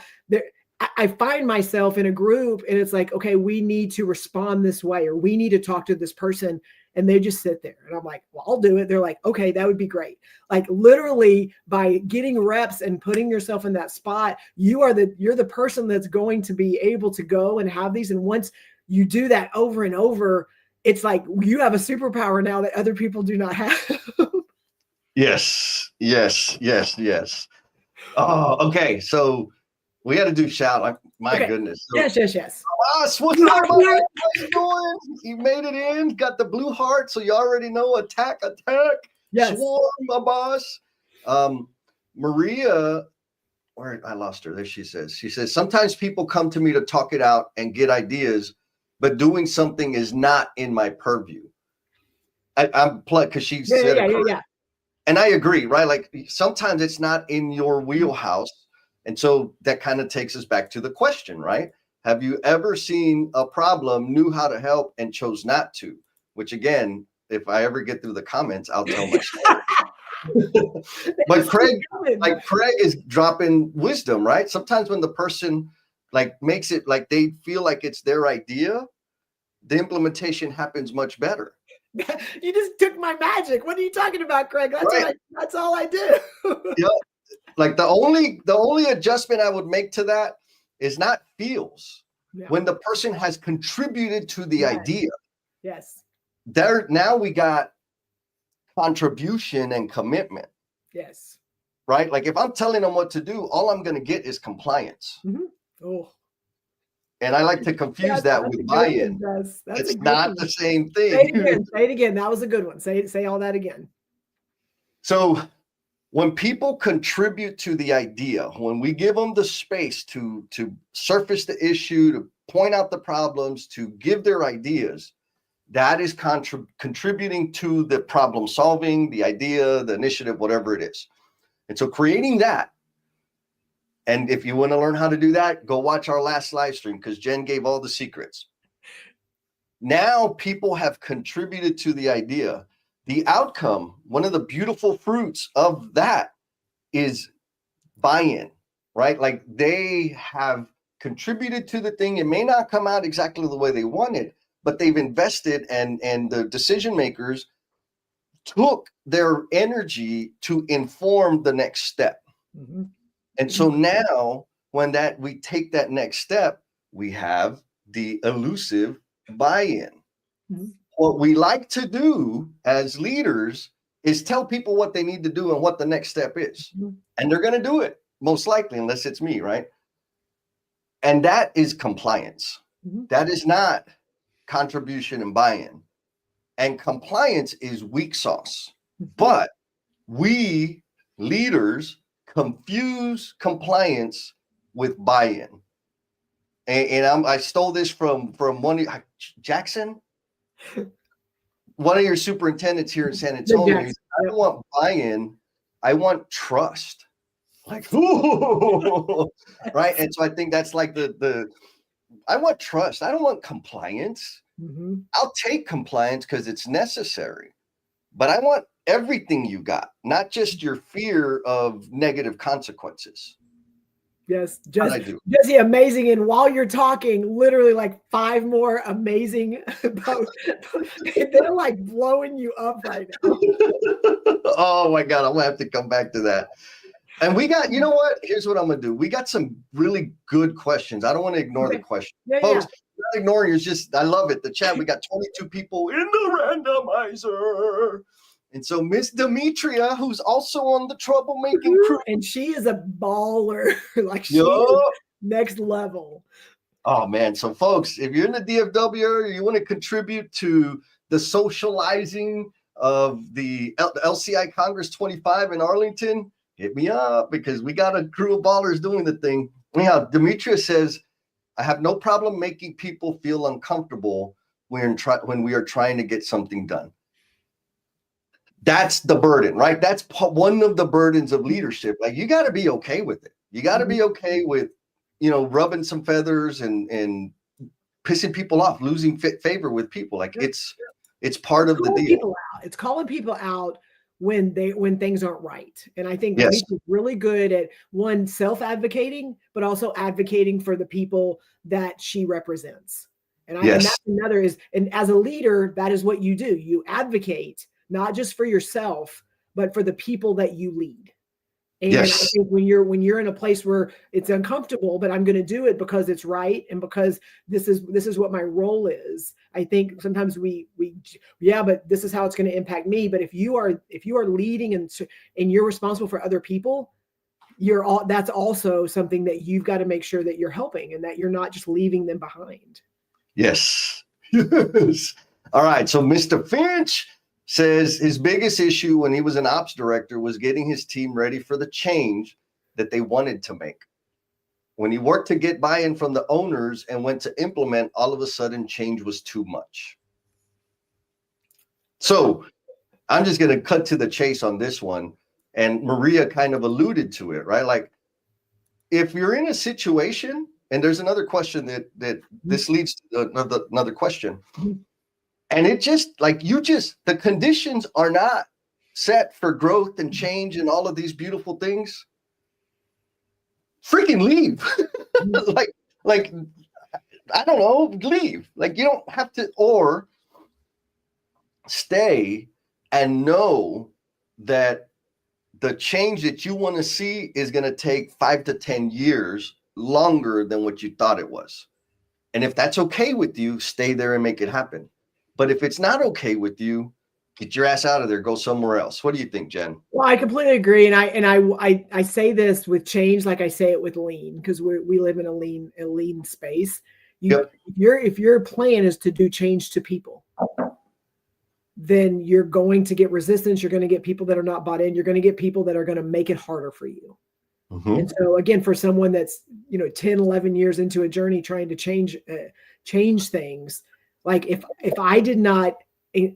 I find myself in a group and it's like, okay, we need to respond this way, or we need to talk to this person. And they just sit there and I'm like, well, I'll do it. They're like, okay, that would be great. Like literally by getting reps and putting yourself in that spot, you're the person that's going to be able to go and have these. And once you do that over and over, it's like you have a superpower now that other people do not have. Yes. Oh, okay. So we got to do shout. Like, my goodness. So, yes. Boss, what's up? How you doing? You made it in. Got the blue heart, so you already know. Attack. Yes. Swarm, my boss. Maria, where I lost her. There she says. She says sometimes people come to me to talk it out and get ideas, but doing something is not in my purview. I'm plugged because she said it. Yeah. And I agree, right? Like sometimes it's not in your wheelhouse. And so that kind of takes us back to the question, right? Have you ever seen a problem, knew how to help, and chose not to? Which again, if I ever get through the comments, I'll tell my story. But Craig is dropping wisdom, right? Sometimes when the person like makes it like they feel like it's their idea, the implementation happens much better. You just took my magic. What are you talking about, Craig? Right. That's all I do. Yeah. Like the only adjustment I would make to that is not feels. Yeah. When the person has contributed to the Yes. idea. Yes. There now we got contribution and commitment. Yes. Right? Like if I'm telling them what to do, all I'm going to get is compliance. Mm-hmm. Oh. And I like to confuse that with buy-in. It's not the same thing. Say it again. Say it again. That was a good one. Say all that again. So when people contribute to the idea, when we give them the space to surface the issue, to point out the problems, to give their ideas, that is contributing to the problem solving, the idea, the initiative, whatever it is. And so creating that, and if you want to learn how to do that, go watch our last live stream because Jen gave all the secrets. Now people have contributed to the idea. The outcome, one of the beautiful fruits of that is buy-in, right? Like they have contributed to the thing. It may not come out exactly the way they wanted, but they've invested, and the decision makers took their energy to inform the next step. Mm-hmm. And so now when we take that next step, we have the elusive buy-in. Mm-hmm. What we like to do as leaders is tell people what they need to do and what the next step is. Mm-hmm. And they're going to do it, most likely, unless it's me, right? And that is compliance. Mm-hmm. That is not contribution and buy-in. And compliance is weak sauce. Mm-hmm. But we leaders confuse compliance with buy-in. And I stole this from one Jackson, one of your superintendents here in San Antonio. I don't want buy-in, I want trust. Like, ooh, right? And so I think that's like I want trust. I don't want compliance. Mm-hmm. I'll take compliance because it's necessary, but I want everything you got, not just your fear of negative consequences. Yes, Jesse, amazing. And while you're talking, literally like 5 more amazing, they're like blowing you up right now. Oh my God, I'm gonna have to come back to that. And we got, you know what? Here's what I'm gonna do. We got some really good questions. I don't want to ignore the question. Folks, not ignoring, it's just, I love it. The chat, we got 22 people in the randomizer. And so Miss Demetria, who's also on the troublemaking crew. And she is a baller. Like she is next level. Oh man. So folks, if you're in the DFW area, you want to contribute to the socializing of the LCI Congress 25 in Arlington, hit me up because we got a crew of ballers doing the thing. Anyhow, Demetria says, I have no problem making people feel uncomfortable when we are trying to get something done. That's the burden, right? That's one of the burdens of leadership. Like you got to be okay with it. You got to be okay with, rubbing some feathers and pissing people off, losing favor with people. Like it's part of the deal. It's calling people out when things aren't right. And I think Denise is really good at self-advocating, but also advocating for the people that she represents. And that's another and as a leader, that is what you do. You advocate not just for yourself, but for the people that you lead. And I think when you're in a place where it's uncomfortable, but I'm going to do it because it's right and because this is what my role is. I think sometimes but this is how it's going to impact me. But if you are leading and you're responsible for other people, that's also something that you've got to make sure that you're helping and that you're not just leaving them behind. Yes. All right. So Mr. Finch says his biggest issue when he was an ops director was getting his team ready for the change that they wanted to make. When he worked to get buy-in from the owners and went to implement, all of a sudden change was too much. So I'm just going to cut to the chase on this one. And Maria kind of alluded to it, right? Like if you're in a situation, and there's another question that this leads to another question. And it just like the conditions are not set for growth and change and all of these beautiful things. Freaking leave. like, I don't know, leave. Like you don't have to, or stay and know that the change that you want to see is going to take 5 to 10 years longer than what you thought it was. And if that's okay with you, stay there and make it happen. But if it's not okay with you, get your ass out of there, go somewhere else. What do you think, Jen? Well, I completely agree, and I say this with change like I say it with lean, because we live in a lean space. Yep. If your plan is to do change to people, then you're going to get resistance. You're going to get people that are not bought in. You're going to get people that are going to make it harder for you. Mm-hmm. And so again, for someone that's 10, 11 years into a journey trying to change things, like if I did not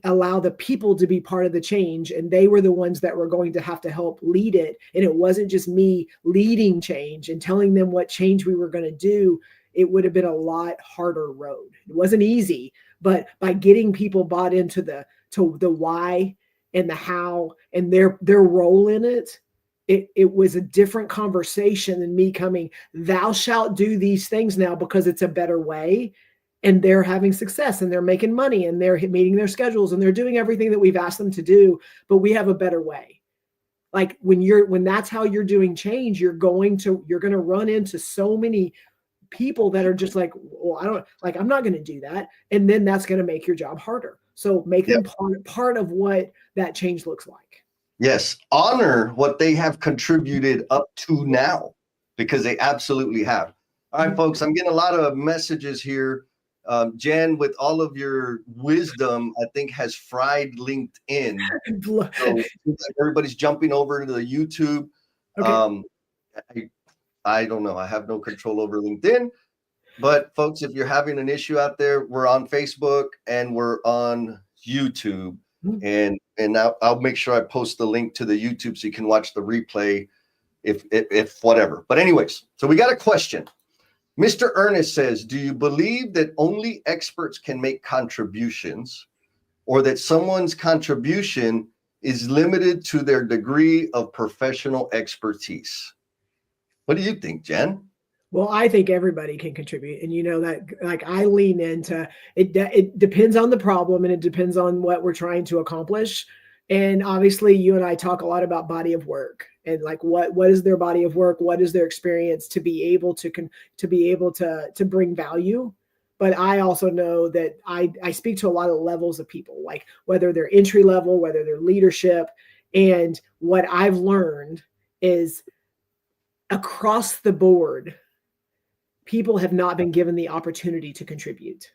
allow the people to be part of the change, and they were the ones that were going to have to help lead it, and it wasn't just me leading change and telling them what change we were going to do, it would have been a lot harder road. It wasn't easy, but by getting people bought into the why and the how and their role in it, it was a different conversation than me coming, thou shalt do these things now because it's a better way. And they're having success and they're making money and they're meeting their schedules and they're doing everything that we've asked them to do, but we have a better way. Like when that's how you're doing change, you're going to run into so many people that are just like, well, I'm not going to do that. And then that's going to make your job harder. So make them part of what that change looks like. Yes. Honor what they have contributed up to now, because they absolutely have. All right, folks, I'm getting a lot of messages here. Jen, with all of your wisdom, I think has fried LinkedIn. So everybody's jumping over to the YouTube. Okay. I don't know. I have no control over LinkedIn. But folks, if you're having an issue out there, we're on Facebook and we're on YouTube. And now I'll make sure I post the link to the YouTube so you can watch the replay if whatever. But anyways, so we got a question. Mr. Ernest says, do you believe that only experts can make contributions, or that someone's contribution is limited to their degree of professional expertise? What do you think, Jen? Well, I think everybody can contribute. And that, like, I lean into it. It depends on the problem and it depends on what we're trying to accomplish. And obviously you and I talk a lot about body of work and like what is their body of work? What is their experience to be able to bring value? But I also know that I speak to a lot of levels of people, like whether they're entry level, whether they're leadership. And what I've learned is across the board, people have not been given the opportunity to contribute.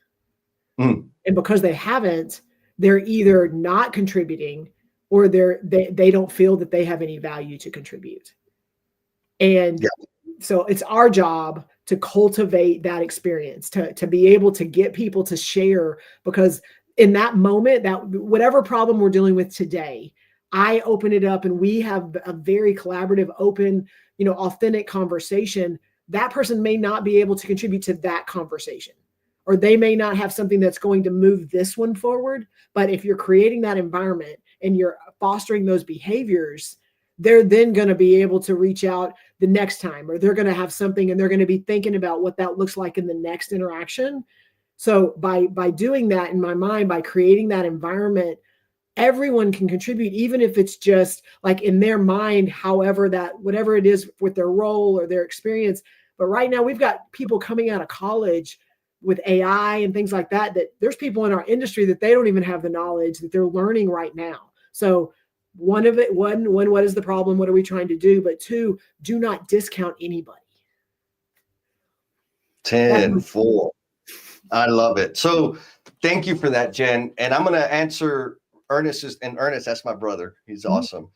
And because they haven't, they're either not contributing or they don't feel that they have any value to contribute. And so it's our job to cultivate that experience, to be able to get people to share, because in that moment, that whatever problem we're dealing with today, I open it up and we have a very collaborative, open, authentic conversation. That person may not be able to contribute to that conversation, or they may not have something that's going to move this one forward. But if you're creating that environment and you're fostering those behaviors, they're then going to be able to reach out the next time, or they're going to have something and they're going to be thinking about what that looks like in the next interaction. So by doing that, in my mind, by creating that environment, everyone can contribute, even if it's just like in their mind, however that, whatever it is with their role or their experience. But right now we've got people coming out of college with AI and things like that there's people in our industry that they don't even have the knowledge that they're learning right now. So one, what is the problem? What are we trying to do? But two, do not discount anybody. 10-4. I love it. So thank you for that, Jen. And I'm going to answer Ernest, that's my brother. He's awesome.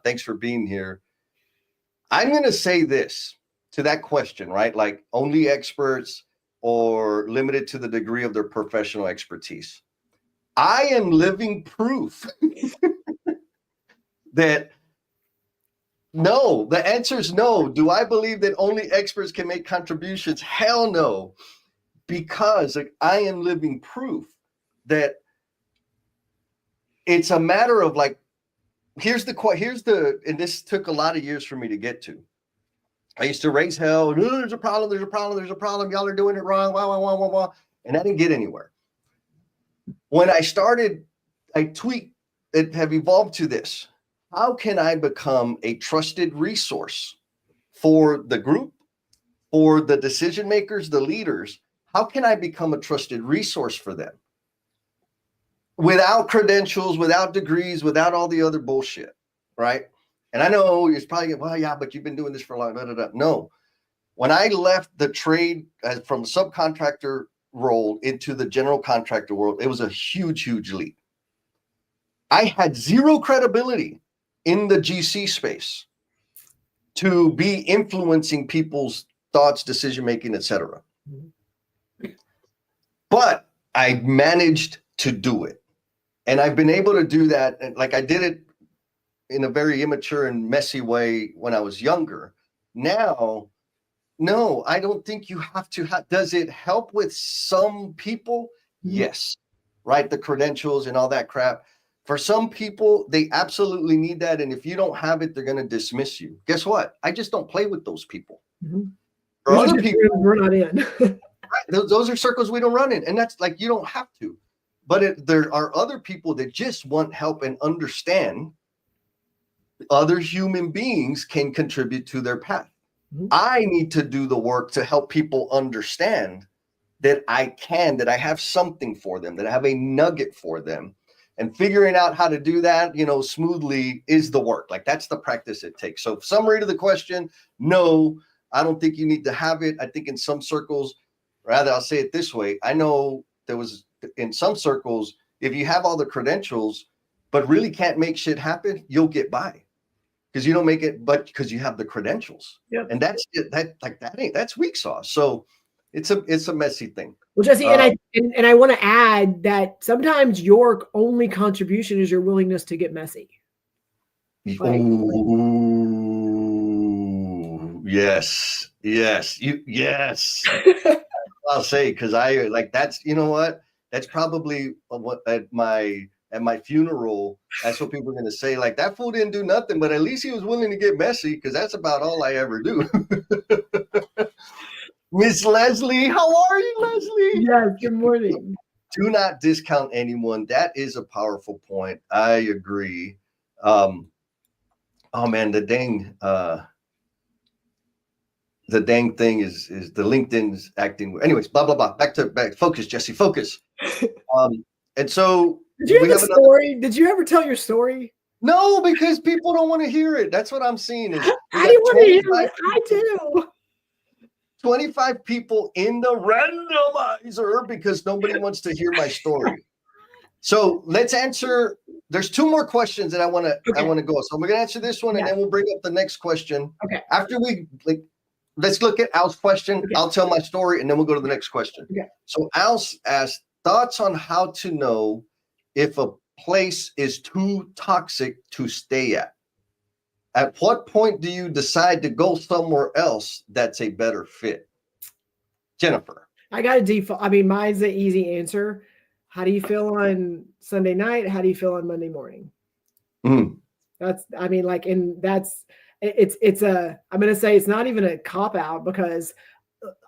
Thanks for being here. I'm going to say this to that question, right? Like only experts or limited to the degree of their professional expertise. I am living proof that no, the answer is no. Do I believe that only experts can make contributions? Hell no. Because I am living proof that it's a matter of like, and this took a lot of years for me to get to. I used to raise hell. There's a problem. Y'all are doing it wrong. And I didn't get anywhere. When I started tweet it have evolved to this. How can I become a trusted resource for the group, for the decision makers, the leaders? How can I become a trusted resource for them without credentials, without degrees, without all the other bullshit, right? And I know it's probably, well, yeah, but you've been doing this for a long time. No. When I left the trade from subcontractor role into the general contractor world, it was a huge, huge leap. I had zero credibility in the GC space to be influencing people's thoughts, decision making, etc. But I managed to do it, and I've been able to do that. And like I did it in a very immature and messy way when I was younger. Now, no, I don't think you have to. Does it help with some people? Yes, right. The credentials and all that crap. For some people, they absolutely need that. And if you don't have it, they're going to dismiss you. Guess what? I just don't play with those people. For other people, we're not in. Right, those are circles we don't run in. And that's like, you don't have to. But there are other people that just want help and understand other human beings can contribute to their path. I need to do the work to help people understand that I have something for them, that I have a nugget for them. And figuring out how to do that, smoothly is the work. Like that's the practice it takes. So summary to the question, no, I don't think you need to have it. I think in some circles, rather, I'll say it this way. I know there was in some circles, if you have all the credentials, but really can't make shit happen, you'll get by. Because you don't make it, but because you have the credentials. Yep. And that's weak sauce. So it's a messy thing. Well, Jesse, and I want to add that sometimes your only contribution is your willingness to get messy. Ooh, yes. I'll say, because I like that's, you know what? That's probably what at my funeral, that's what people are going to say. Like, that fool didn't do nothing, but at least he was willing to get messy, because that's about all I ever do. Miss Leslie, how are you, Leslie? Yes, good morning. Do not discount anyone. That is a powerful point. I agree. Oh man, the dang thing is the LinkedIn's acting. Anyways, blah blah blah. Back. Focus, Jesse. Focus. And so did you have a story? Did you ever tell your story? No, because people don't want to hear it. That's what I'm seeing. I want to hear it. I do. 25 people in the randomizer because nobody wants to hear my story. So let's answer. There's two more questions that I want to go. So we're going to answer this one, and then we'll bring up the next question. Okay. After we let's look at Al's question. Okay. I'll tell my story, and then we'll go to the next question. Okay. So Al asked thoughts on how to know if a place is too toxic to stay at. At what point do you decide to go somewhere else that's a better fit? Jennifer. I got a default. I mean, mine's the easy answer. How do you feel on Sunday night? How do you feel on Monday morning? That's, I mean, like, and that's, it's I'm going to say it's not even a cop out, because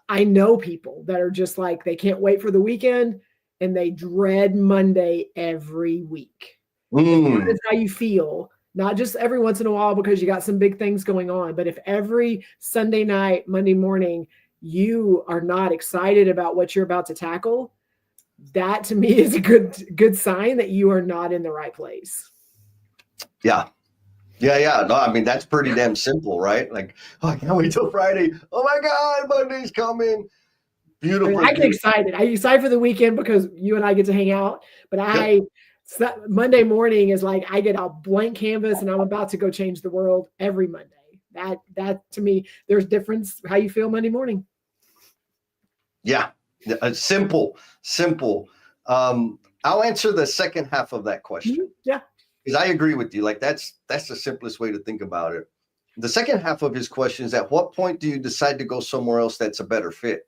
I know people that are just like, they can't wait for the weekend and they dread Monday every week. That's how you feel. Not just every once in a while because you got some big things going on, but if every Sunday night, Monday morning, you are not excited about what you're about to tackle, that to me is a good sign that you are not in the right place. Yeah. No, I mean, that's pretty damn simple, right? Like, oh, I can't wait till Friday. Oh my God, Monday's coming. Beautiful. I get excited. I get excited for the weekend because you and I get to hang out, but Monday morning is like, I get a blank canvas and I'm about to go change the world every Monday. That to me, there's difference how you feel Monday morning. Yeah. Simple. I'll answer the second half of that question. Yeah. Because I agree with you. Like that's the simplest way to think about it. The second half of his question is, at what point do you decide to go somewhere else that's a better fit?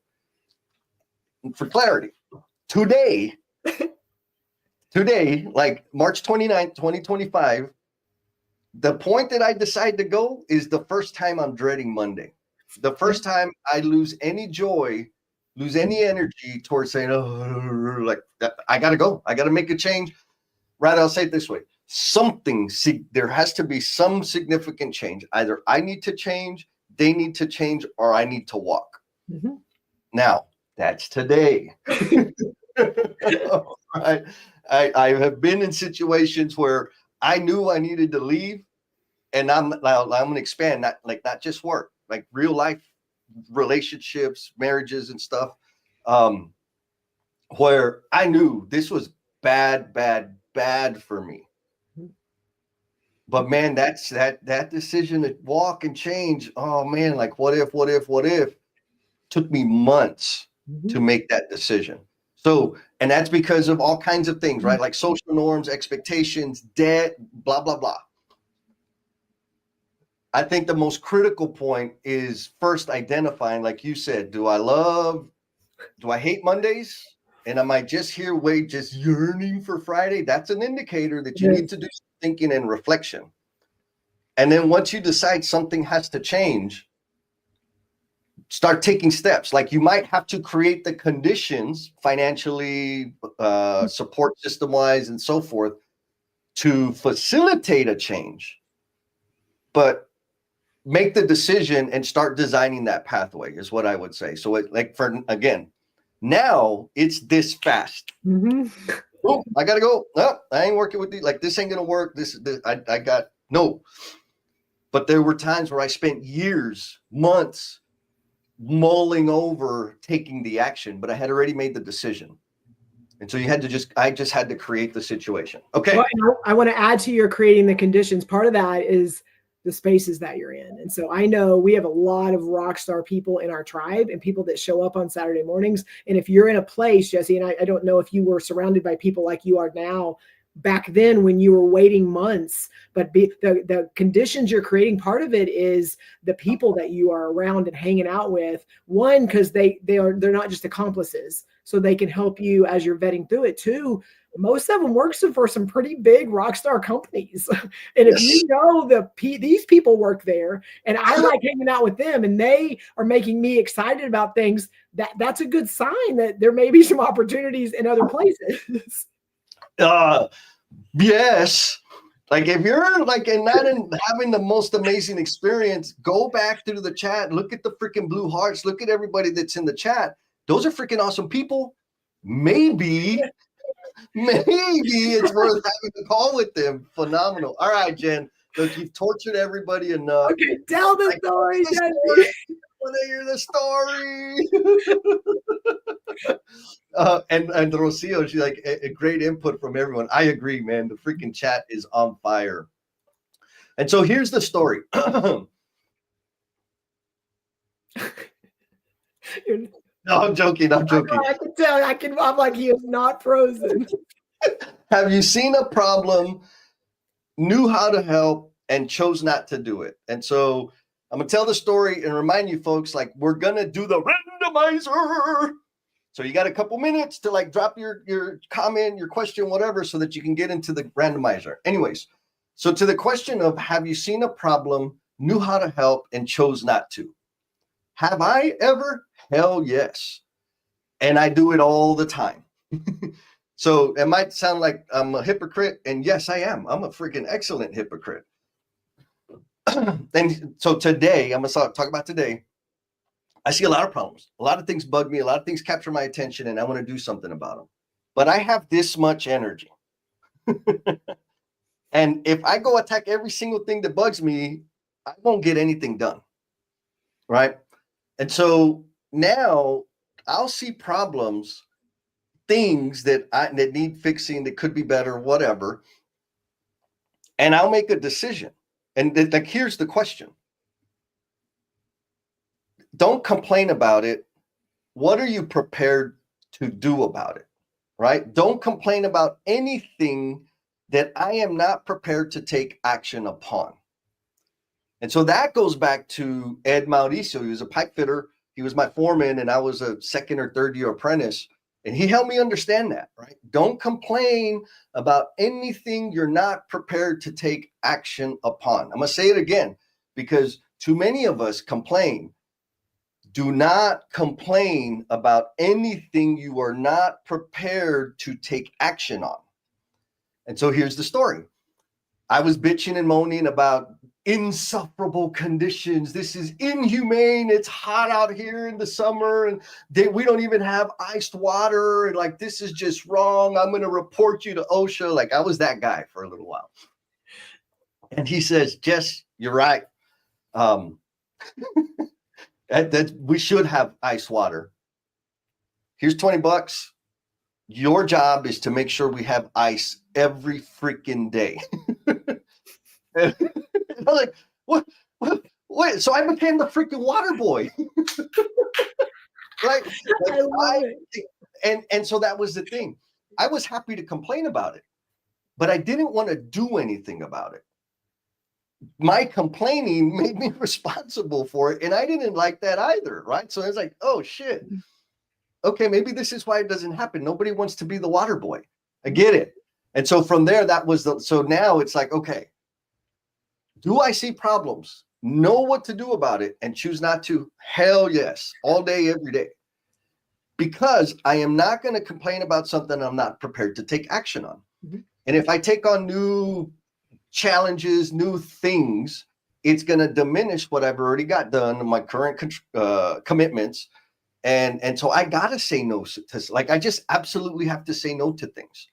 For clarity, today, like March 29th, 2025, the point that I decide to go is the first time I'm dreading Monday. The first time I lose any joy, lose any energy towards saying, oh, like I got to go. I got to make a change. rather, I'll say it this way. There has to be some significant change. Either I need to change, they need to change, or I need to walk. Mm-hmm. Now, that's today. I have been in situations where I knew I needed to leave, and I'm going to expand, not just work, like real life relationships, marriages, and stuff, where I knew this was bad for me. But man, that decision to walk and change. Oh man, like what if? Took me months to make that decision. So, and that's because of all kinds of things, right? Like social norms, expectations, debt, blah, blah, blah. I think the most critical point is first identifying, like you said, do I hate Mondays? And am I just yearning for Friday? That's an indicator that you need to do some thinking and reflection. And then once you decide something has to change, start taking steps. Like you might have to create the conditions financially, support system wise, and so forth to facilitate a change. But make the decision and start designing that pathway is what I would say. So now it's this fast. Oh, I got to go. No, I ain't working with you. Like this ain't going to work. I got no. But there were times where I spent years, months mulling over taking the action, but I had already made the decision. And so I just had to create the situation. Okay. Well, I want to add to your creating the conditions. Part of that is the spaces that you're in. And so I know we have a lot of rock star people in our tribe and people that show up on Saturday mornings. And if you're in a place, Jesse, and I don't know if you were surrounded by people like you are now, back then when you were waiting months, but the conditions you're creating, part of it is the people that you are around and hanging out with. One, because they're not just accomplices, so they can help you as you're vetting through it. Two, most of them work for some pretty big rock star companies. And if you know these people work there and I like hanging out with them and they are making me excited about things, that's a good sign that there may be some opportunities in other places. Yes. Like if you're like having the most amazing experience, go back to the chat, look at the freaking blue hearts, look at everybody that's in the chat. Those are freaking awesome people. Maybe it's worth having a call with them. Phenomenal. All right, Jen. Look, you've tortured everybody enough. Okay, tell the story, Jesse. When they hear the story. And Rocio, she's like a great input from everyone. I agree, man. The freaking chat is on fire. And so here's the story. No, I'm joking. I'm joking. I can tell. I'm like, he is not frozen. Have you seen a problem, knew how to help, and chose not to do it? And so I'm going to tell the story and remind you folks, like we're going to do the randomizer. So you got a couple minutes to like drop your comment, your question, whatever, so that you can get into the randomizer. Anyways, so to the question of have you seen a problem, knew how to help, and chose not to? Have I ever? Hell yes. And I do it all the time. So it might sound like I'm a hypocrite, and yes, I am. I'm a freaking excellent hypocrite. And so today, I'm going to talk about today. I see a lot of problems. A lot of things bug me. A lot of things capture my attention, and I want to do something about them. But I have this much energy. And if I go attack every single thing that bugs me, I won't get anything done. Right? And so now I'll see problems, things that need fixing, that could be better, whatever. And I'll make a decision. And like, here's the question. Don't complain about it. What are you prepared to do about it? Right? Don't complain about anything that I am not prepared to take action upon. And so that goes back to Ed Mauricio. He was a pipe fitter. He was my foreman, and I was a second or third year apprentice. And he helped me understand that, right? Don't complain about anything you're not prepared to take action upon. I'm going to say it again, because too many of us complain. Do not complain about anything you are not prepared to take action on. And so here's the story. I was bitching and moaning about insufferable conditions. This is inhumane. It's hot out here in the summer and we don't even have iced water. And like, this is just wrong. I'm going to report you to OSHA. Like, I was that guy for a little while. And he says, Jess, you're right. That we should have ice water. Here's $20. Your job is to make sure we have ice every freaking day. And I was like, what? So I became the freaking water boy. Right? I love it. And so that was the thing. I was happy to complain about it, but I didn't want to do anything about it. My complaining made me responsible for it, and I didn't like that either, right? So I was like, oh shit. Okay, maybe this is why it doesn't happen. Nobody wants to be the water boy. I get it. And so from there, so now it's like, okay, do I see problems? Know what to do about it and choose not to? Hell yes, all day, every day. Because I am not going to complain about something I'm not prepared to take action on. Mm-hmm. And if I take on new challenges, new things, it's going to diminish what I've already got done in my current commitments. And so I got to say no to, like, I just absolutely have to say no to things.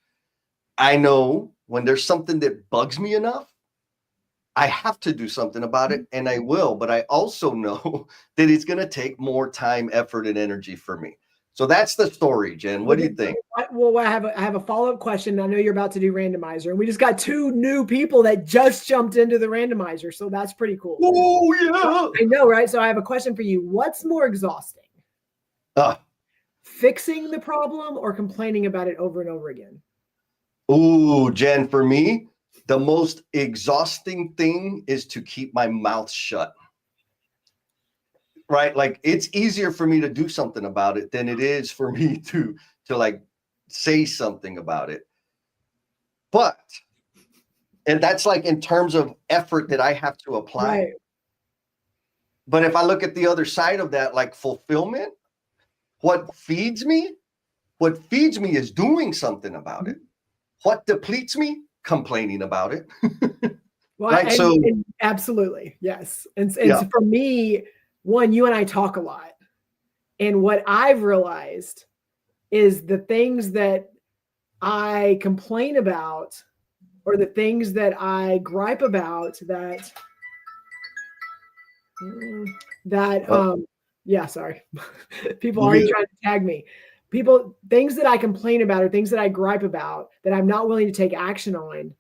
I know when there's something that bugs me enough, I have to do something about it, and I will. But I also know that it's going to take more time, effort, and energy for me. So that's the story, Jen. What do you think? Well, I have a follow-up question. I know you're about to do randomizer, and we just got 2 new people that just jumped into the randomizer. So that's pretty cool. Oh, yeah. I know, right? So I have a question for you. What's more exhausting? Fixing the problem or complaining about it over and over again? Ooh, Jen, for me, the most exhausting thing is to keep my mouth shut. Right? Like, it's easier for me to do something about it than it is for me to like say something about it. And that's like in terms of effort that I have to apply. Right. But if I look at the other side of that, like fulfillment, what feeds me is doing something about it. What depletes me? Complaining about it. Well, right? And absolutely. Yes. And yeah. For me, one, you and I talk a lot. And what I've realized is the things that I complain about or the things that I gripe about yeah, sorry. People are trying to tag me. Things that I complain about or things that I gripe about that I'm not willing to take action on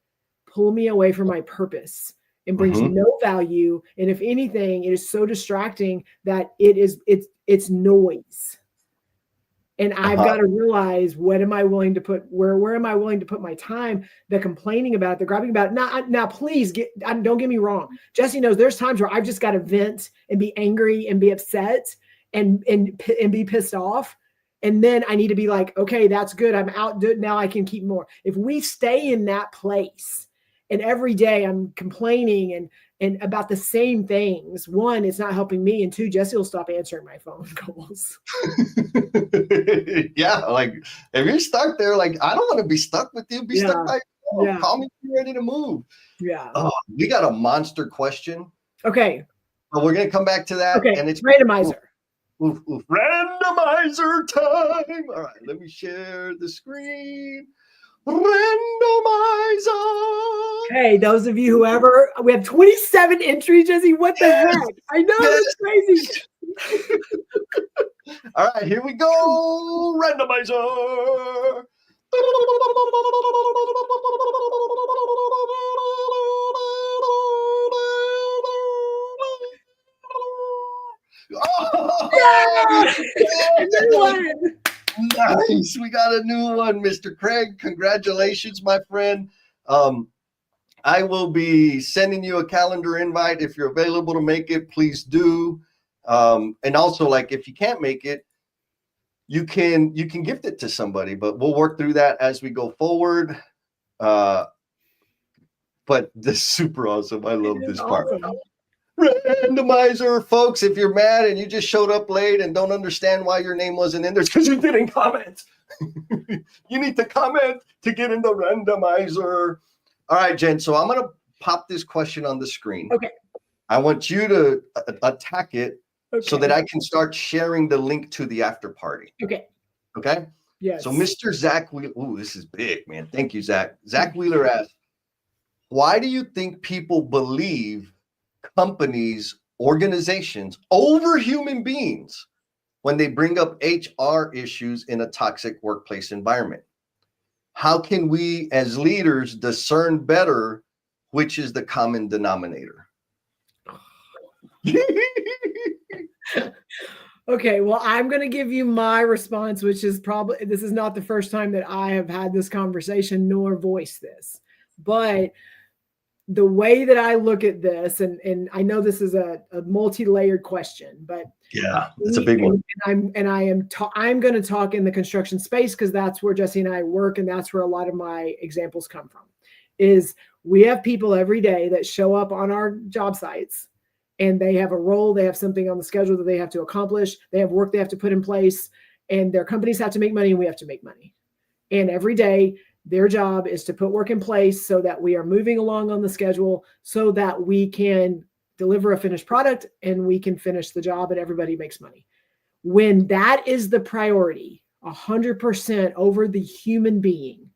pull me away from my purpose and brings no value. And if anything, it is so distracting that it's noise. And I've got to realize, what am I willing to put, where am I willing to put my time? The complaining about it, the griping about it. Now please don't get me wrong. Jesse knows there's times where I've just got to vent and be angry and be upset and be pissed off. And then I need to be like, okay, that's good. I'm out. Now I can keep more. If we stay in that place and every day I'm complaining and about the same things, one, it's not helping me. And two, Jesse will stop answering my phone calls. Yeah. Like, if you're stuck there, like, I don't want to be stuck with you. Be stuck by yourself. Yeah. Call me if you're ready to move. Yeah. Oh, we got a monster question. Okay. But we're going to come back to that. Okay. And it's randomizer. Oof. Randomizer time. All right. Let me share the screen. Randomizer. Hey, those of you we have 27 entries, Jesse. What the heck? I know, it's crazy. All right, here we go. Randomizer. Oh, yeah! Nice. We got a new one, Mr. Craig. Congratulations, my friend. I will be sending you a calendar invite. If you're available to make it, please do. And also, like, if you can't make it, you can gift it to somebody, but we'll work through that as we go forward. But this is super awesome. I love this part. Randomizer, folks. If you're mad and you just showed up late and don't understand why your name wasn't in there, it's because you didn't comment. You need to comment to get in the randomizer. All right, Jen. So I'm going to pop this question on the screen. Okay. I want you to attack it so Okay. that I can start sharing the link to the after party. Okay. Okay. Yes. So Mr. Zach Wheeler, ooh, this is big, man. Thank you, Zach. Zach Wheeler asks, why do you think people believe companies, organizations over human beings when they bring up HR issues in a toxic workplace environment? How can we as leaders discern better which is the common denominator? Okay, well, I'm going to give you my response, which is probably, this is not the first time that I have had this conversation nor voiced this, but the way that I look at this, and I know this is a multi-layered question, but yeah, it's a big one. I'm going to talk in the construction space because that's where Jesse and I work, and that's where a lot of my examples come from. Is we have people every day that show up on our job sites, and they have a role, they have something on the schedule that they have to accomplish, they have work they have to put in place, and their companies have to make money, and we have to make money. And every day, their job is to put work in place so that we are moving along on the schedule so that we can deliver a finished product and we can finish the job and everybody makes money. When that is the priority, 100% over the human being,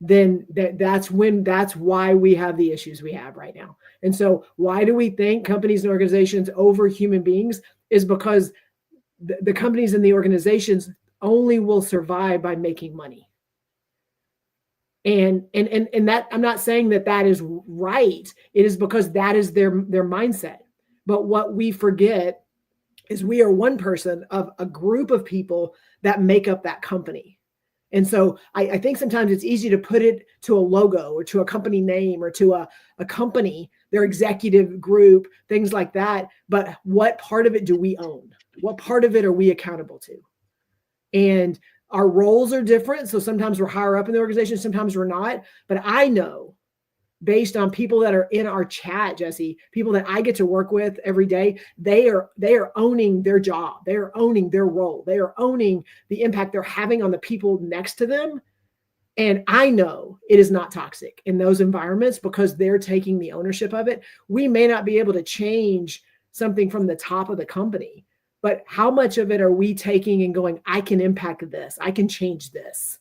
then that's why we have the issues we have right now. And so why do we think companies and organizations over human beings is because the companies and the organizations only will survive by making money. And that, I'm not saying that is right. It is because that is their mindset. But what we forget is we are one person of a group of people that make up that company. And so I think sometimes it's easy to put it to a logo or to a company name or to a company, their executive group, things like that. But what part of it do we own? What part of it are we accountable to? And our roles are different. So sometimes we're higher up in the organization, sometimes we're not. But I know, based on people that are in our chat, Jesse, people that I get to work with every day, they are owning their job. They are owning their role. They are owning the impact they're having on the people next to them. And I know it is not toxic in those environments because they're taking the ownership of it. We may not be able to change something from the top of the company, but how much of it are we taking and going, I can impact this, I can change this?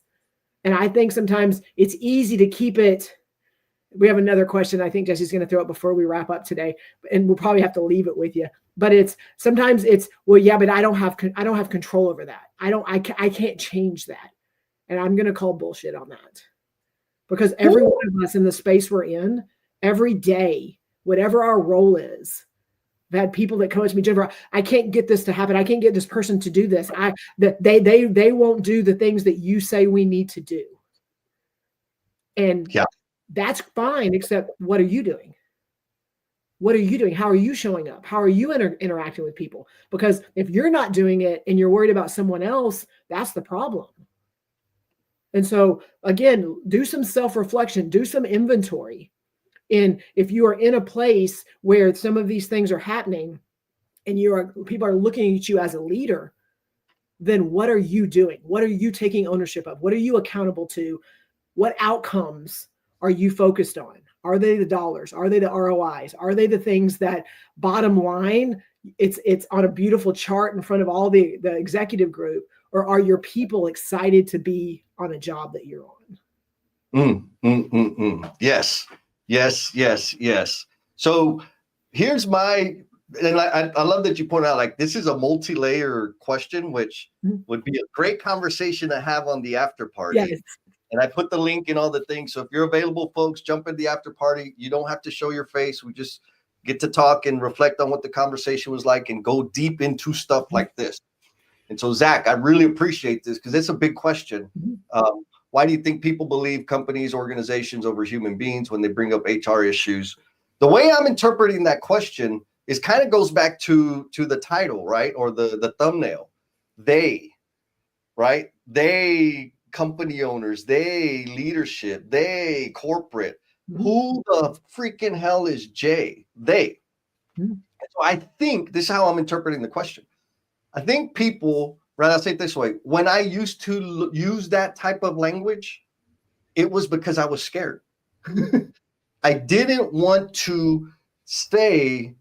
And I think sometimes it's easy to keep it. We have another question I think Jesse's going to throw up before we wrap up today, and we'll probably have to leave it with you. But sometimes it's, well, yeah, but I don't have control over that. I can't change that. And I'm going to call bullshit on that. Because every one of us in the space we're in, every day, whatever our role is, I've had people that come to me, Jennifer, I can't get this to happen. I can't get this person to do this. They won't do the things that you say we need to do. And yeah, that's fine, except what are you doing? What are you doing? How are you showing up? How are you interacting with people? Because if you're not doing it and you're worried about someone else, that's the problem. And so, again, do some self-reflection, do some inventory. And if you are in a place where some of these things are happening and people are looking at you as a leader, then what are you doing? What are you taking ownership of? What are you accountable to? What outcomes are you focused on? Are they the dollars? Are they the ROIs? Are they the things that bottom line, it's on a beautiful chart in front of all the executive group? Or are your people excited to be on a job that you're on? Yes. So here's and I love that you point out, like, this is a multi-layer question, which would be a great conversation to have on the after party. Yes. And I put the link in all the things. So if you're available, folks, jump in the after party. You don't have to show your face. We just get to talk and reflect on what the conversation was like and go deep into stuff like this. And so, Zach, I really appreciate this because it's a big question. Why do you think people believe companies, organizations over human beings when they bring up HR issues? The way I'm interpreting that question is kind of goes back to the title, right? Or the thumbnail. They, right? They, company owners, they, leadership, they, corporate. Who the freaking hell is Jay? They. So I think this is how I'm interpreting the question. I think people Right? I'll say it this way. When I used to use that type of language, it was because I was scared. I didn't want to say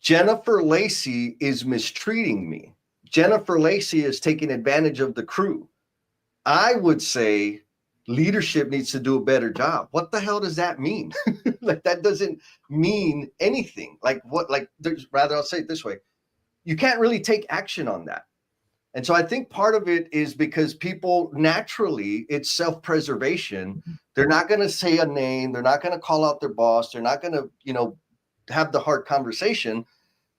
Jennifer Lacey is mistreating me. Jennifer Lacey is taking advantage of the crew. I would say leadership needs to do a better job. What the hell does that mean? Like that doesn't mean anything. Like what? Like there's rather, I'll say it this way: you can't really take action on that. And so I think part of it is because people naturally, it's self-preservation. They're not going to say a name. They're not going to call out their boss. They're not going to, have the hard conversation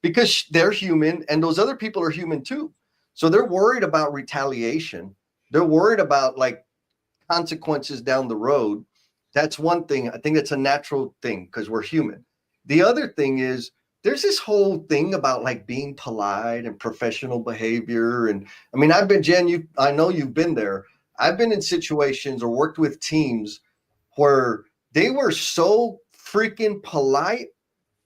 because they're human and those other people are human too. So they're worried about retaliation. They're worried about like consequences down the road. That's one thing. I think that's a natural thing because we're human. The other thing is there's this whole thing about like being polite and professional behavior. And I mean, I know you've been there. I've been in situations or worked with teams where they were so freaking polite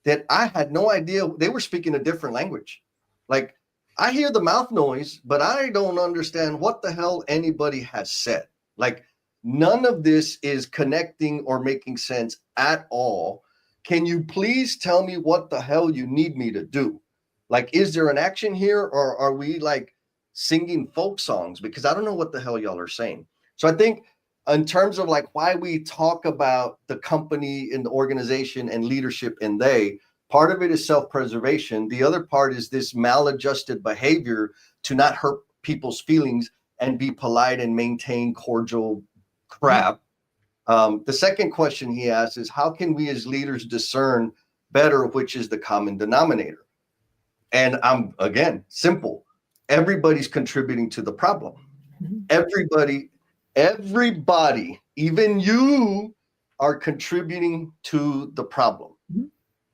that I had no idea they were speaking a different language. Like I hear the mouth noise, but I don't understand what the hell anybody has said. Like none of this is connecting or making sense at all. Can you please tell me what the hell you need me to do? Like, is there an action here or are we like singing folk songs? Because I don't know what the hell y'all are saying. So I think in terms of like why we talk about the company and the organization and leadership and part of it is self-preservation. The other part is this maladjusted behavior to not hurt people's feelings and be polite and maintain cordial crap. The second question he asks is how can we as leaders discern better which is the common denominator? And I'm again simple. Everybody's contributing to the problem. Everybody, even you are contributing to the problem.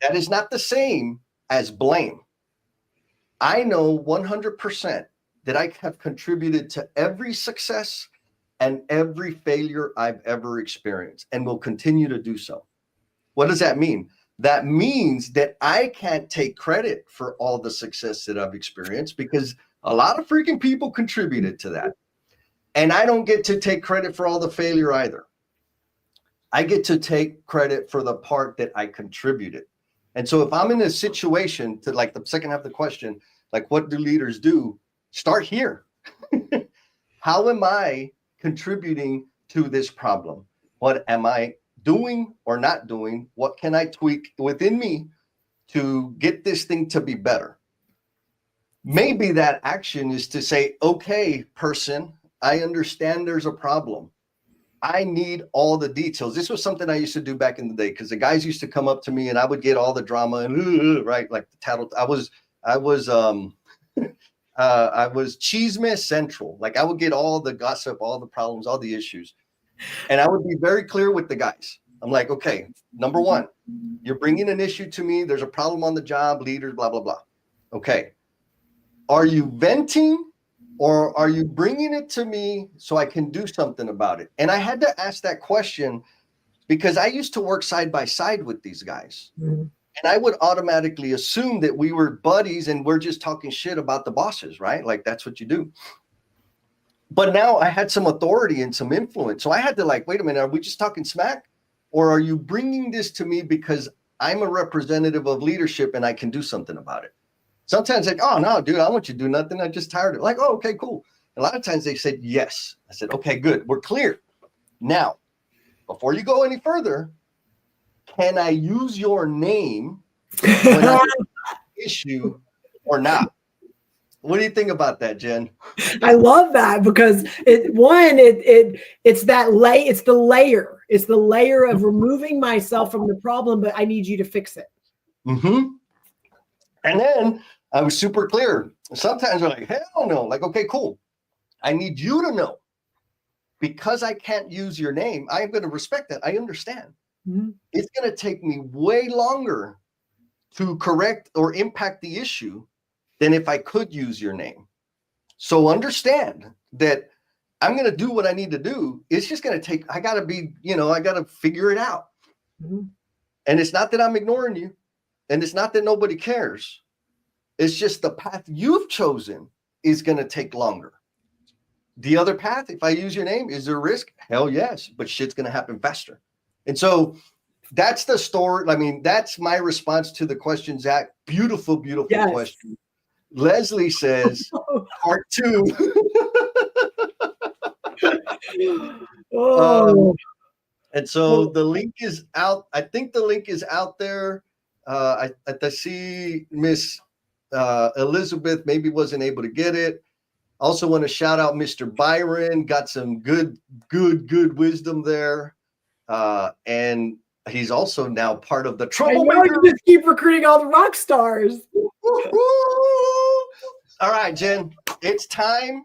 That is not the same as blame. I know 100% that I have contributed to every success and every failure I've ever experienced and will continue to do so. What does that mean? That means that I can't take credit for all the success that I've experienced because a lot of freaking people contributed to that. And I don't get to take credit for all the failure either. I get to take credit for the part that I contributed. And so if I'm in a situation to like the second half of the question, like what do leaders do? Start here. How am I contributing to this problem? What am I doing or not doing? What can I tweak within me to get this thing to be better? Maybe that action is to say, okay, person, I understand there's a problem. I need all the details. This was something I used to do back in the day because the guys used to come up to me and I would get all the drama and right, like the tattle. I was Cheesemess Central. Like I would get all the gossip, all the problems, all the issues. And I would be very clear with the guys. I'm like, okay, number one, you're bringing an issue to me. There's a problem on the job, leaders, blah, blah, blah. Okay. Are you venting or are you bringing it to me so I can do something about it? And I had to ask that question because I used to work side by side with these guys. And I would automatically assume that we were buddies and we're just talking shit about the bosses, right? Like that's what you do. But now I had some authority and some influence. So I had to like, wait a minute, are we just talking smack? Or are you bringing this to me because I'm a representative of leadership and I can do something about it? Sometimes like, oh, no, dude, I want you to do nothing. I'm just tired of it. Like, oh, okay, cool. A lot of times they said, yes. I said, okay, good. We're clear. Now, before you go any further, can I use your name when I have an issue or not? What do you think about that, Jen? I love that because it's the layer. It's the layer of removing myself from the problem, but I need you to fix it. Mm-hmm. And then I was super clear. Sometimes they're like, hell no. Like, okay, cool. I need you to know because I can't use your name. I'm going to respect that. I understand. Mm-hmm. It's going to take me way longer to correct or impact the issue than if I could use your name. So understand that I'm going to do what I need to do. It's just going to take, I got to figure it out. Mm-hmm. And it's not that I'm ignoring you. And it's not that nobody cares. It's just the path you've chosen is going to take longer. The other path, if I use your name, is there a risk? Hell yes, but shit's going to happen faster. And so that's the story. I mean, that's my response to the question, Zach. Beautiful, beautiful Yes. question. Leslie says, part 2. And so the link is out. I think the link is out there. I see Miss Elizabeth maybe wasn't able to get it. Also want to shout out Mr. Byron. Got some good wisdom there. And he's also now part of the Troublemaker. You just keep recruiting all the rock stars. All right, Jen, it's time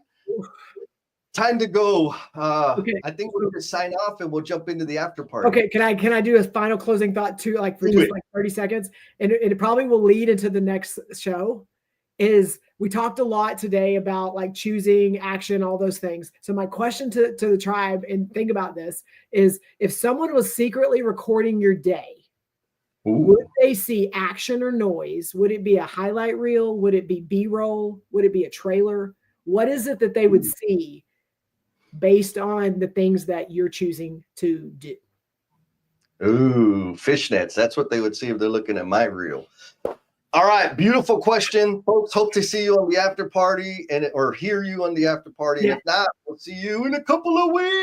to go. Okay. I think we're going to sign off and we'll jump into the after party. Okay, can I do a final closing thought too, like for just like 30 seconds? And it probably will lead into the next show. Is we talked a lot today about like choosing action, all those things. So my question to the tribe, and think about this, is if someone was secretly recording your day, would they see action or noise? Would it be a highlight reel? Would it be B-roll? Would it be a trailer? What is it that they would see based on the things that you're choosing to do? Ooh, fishnets. That's what they would see if they're looking at my reel. All right, beautiful question, folks. Hope to see you on the after party or hear you on the after party. Yeah. And if not, we'll see you in a couple of weeks.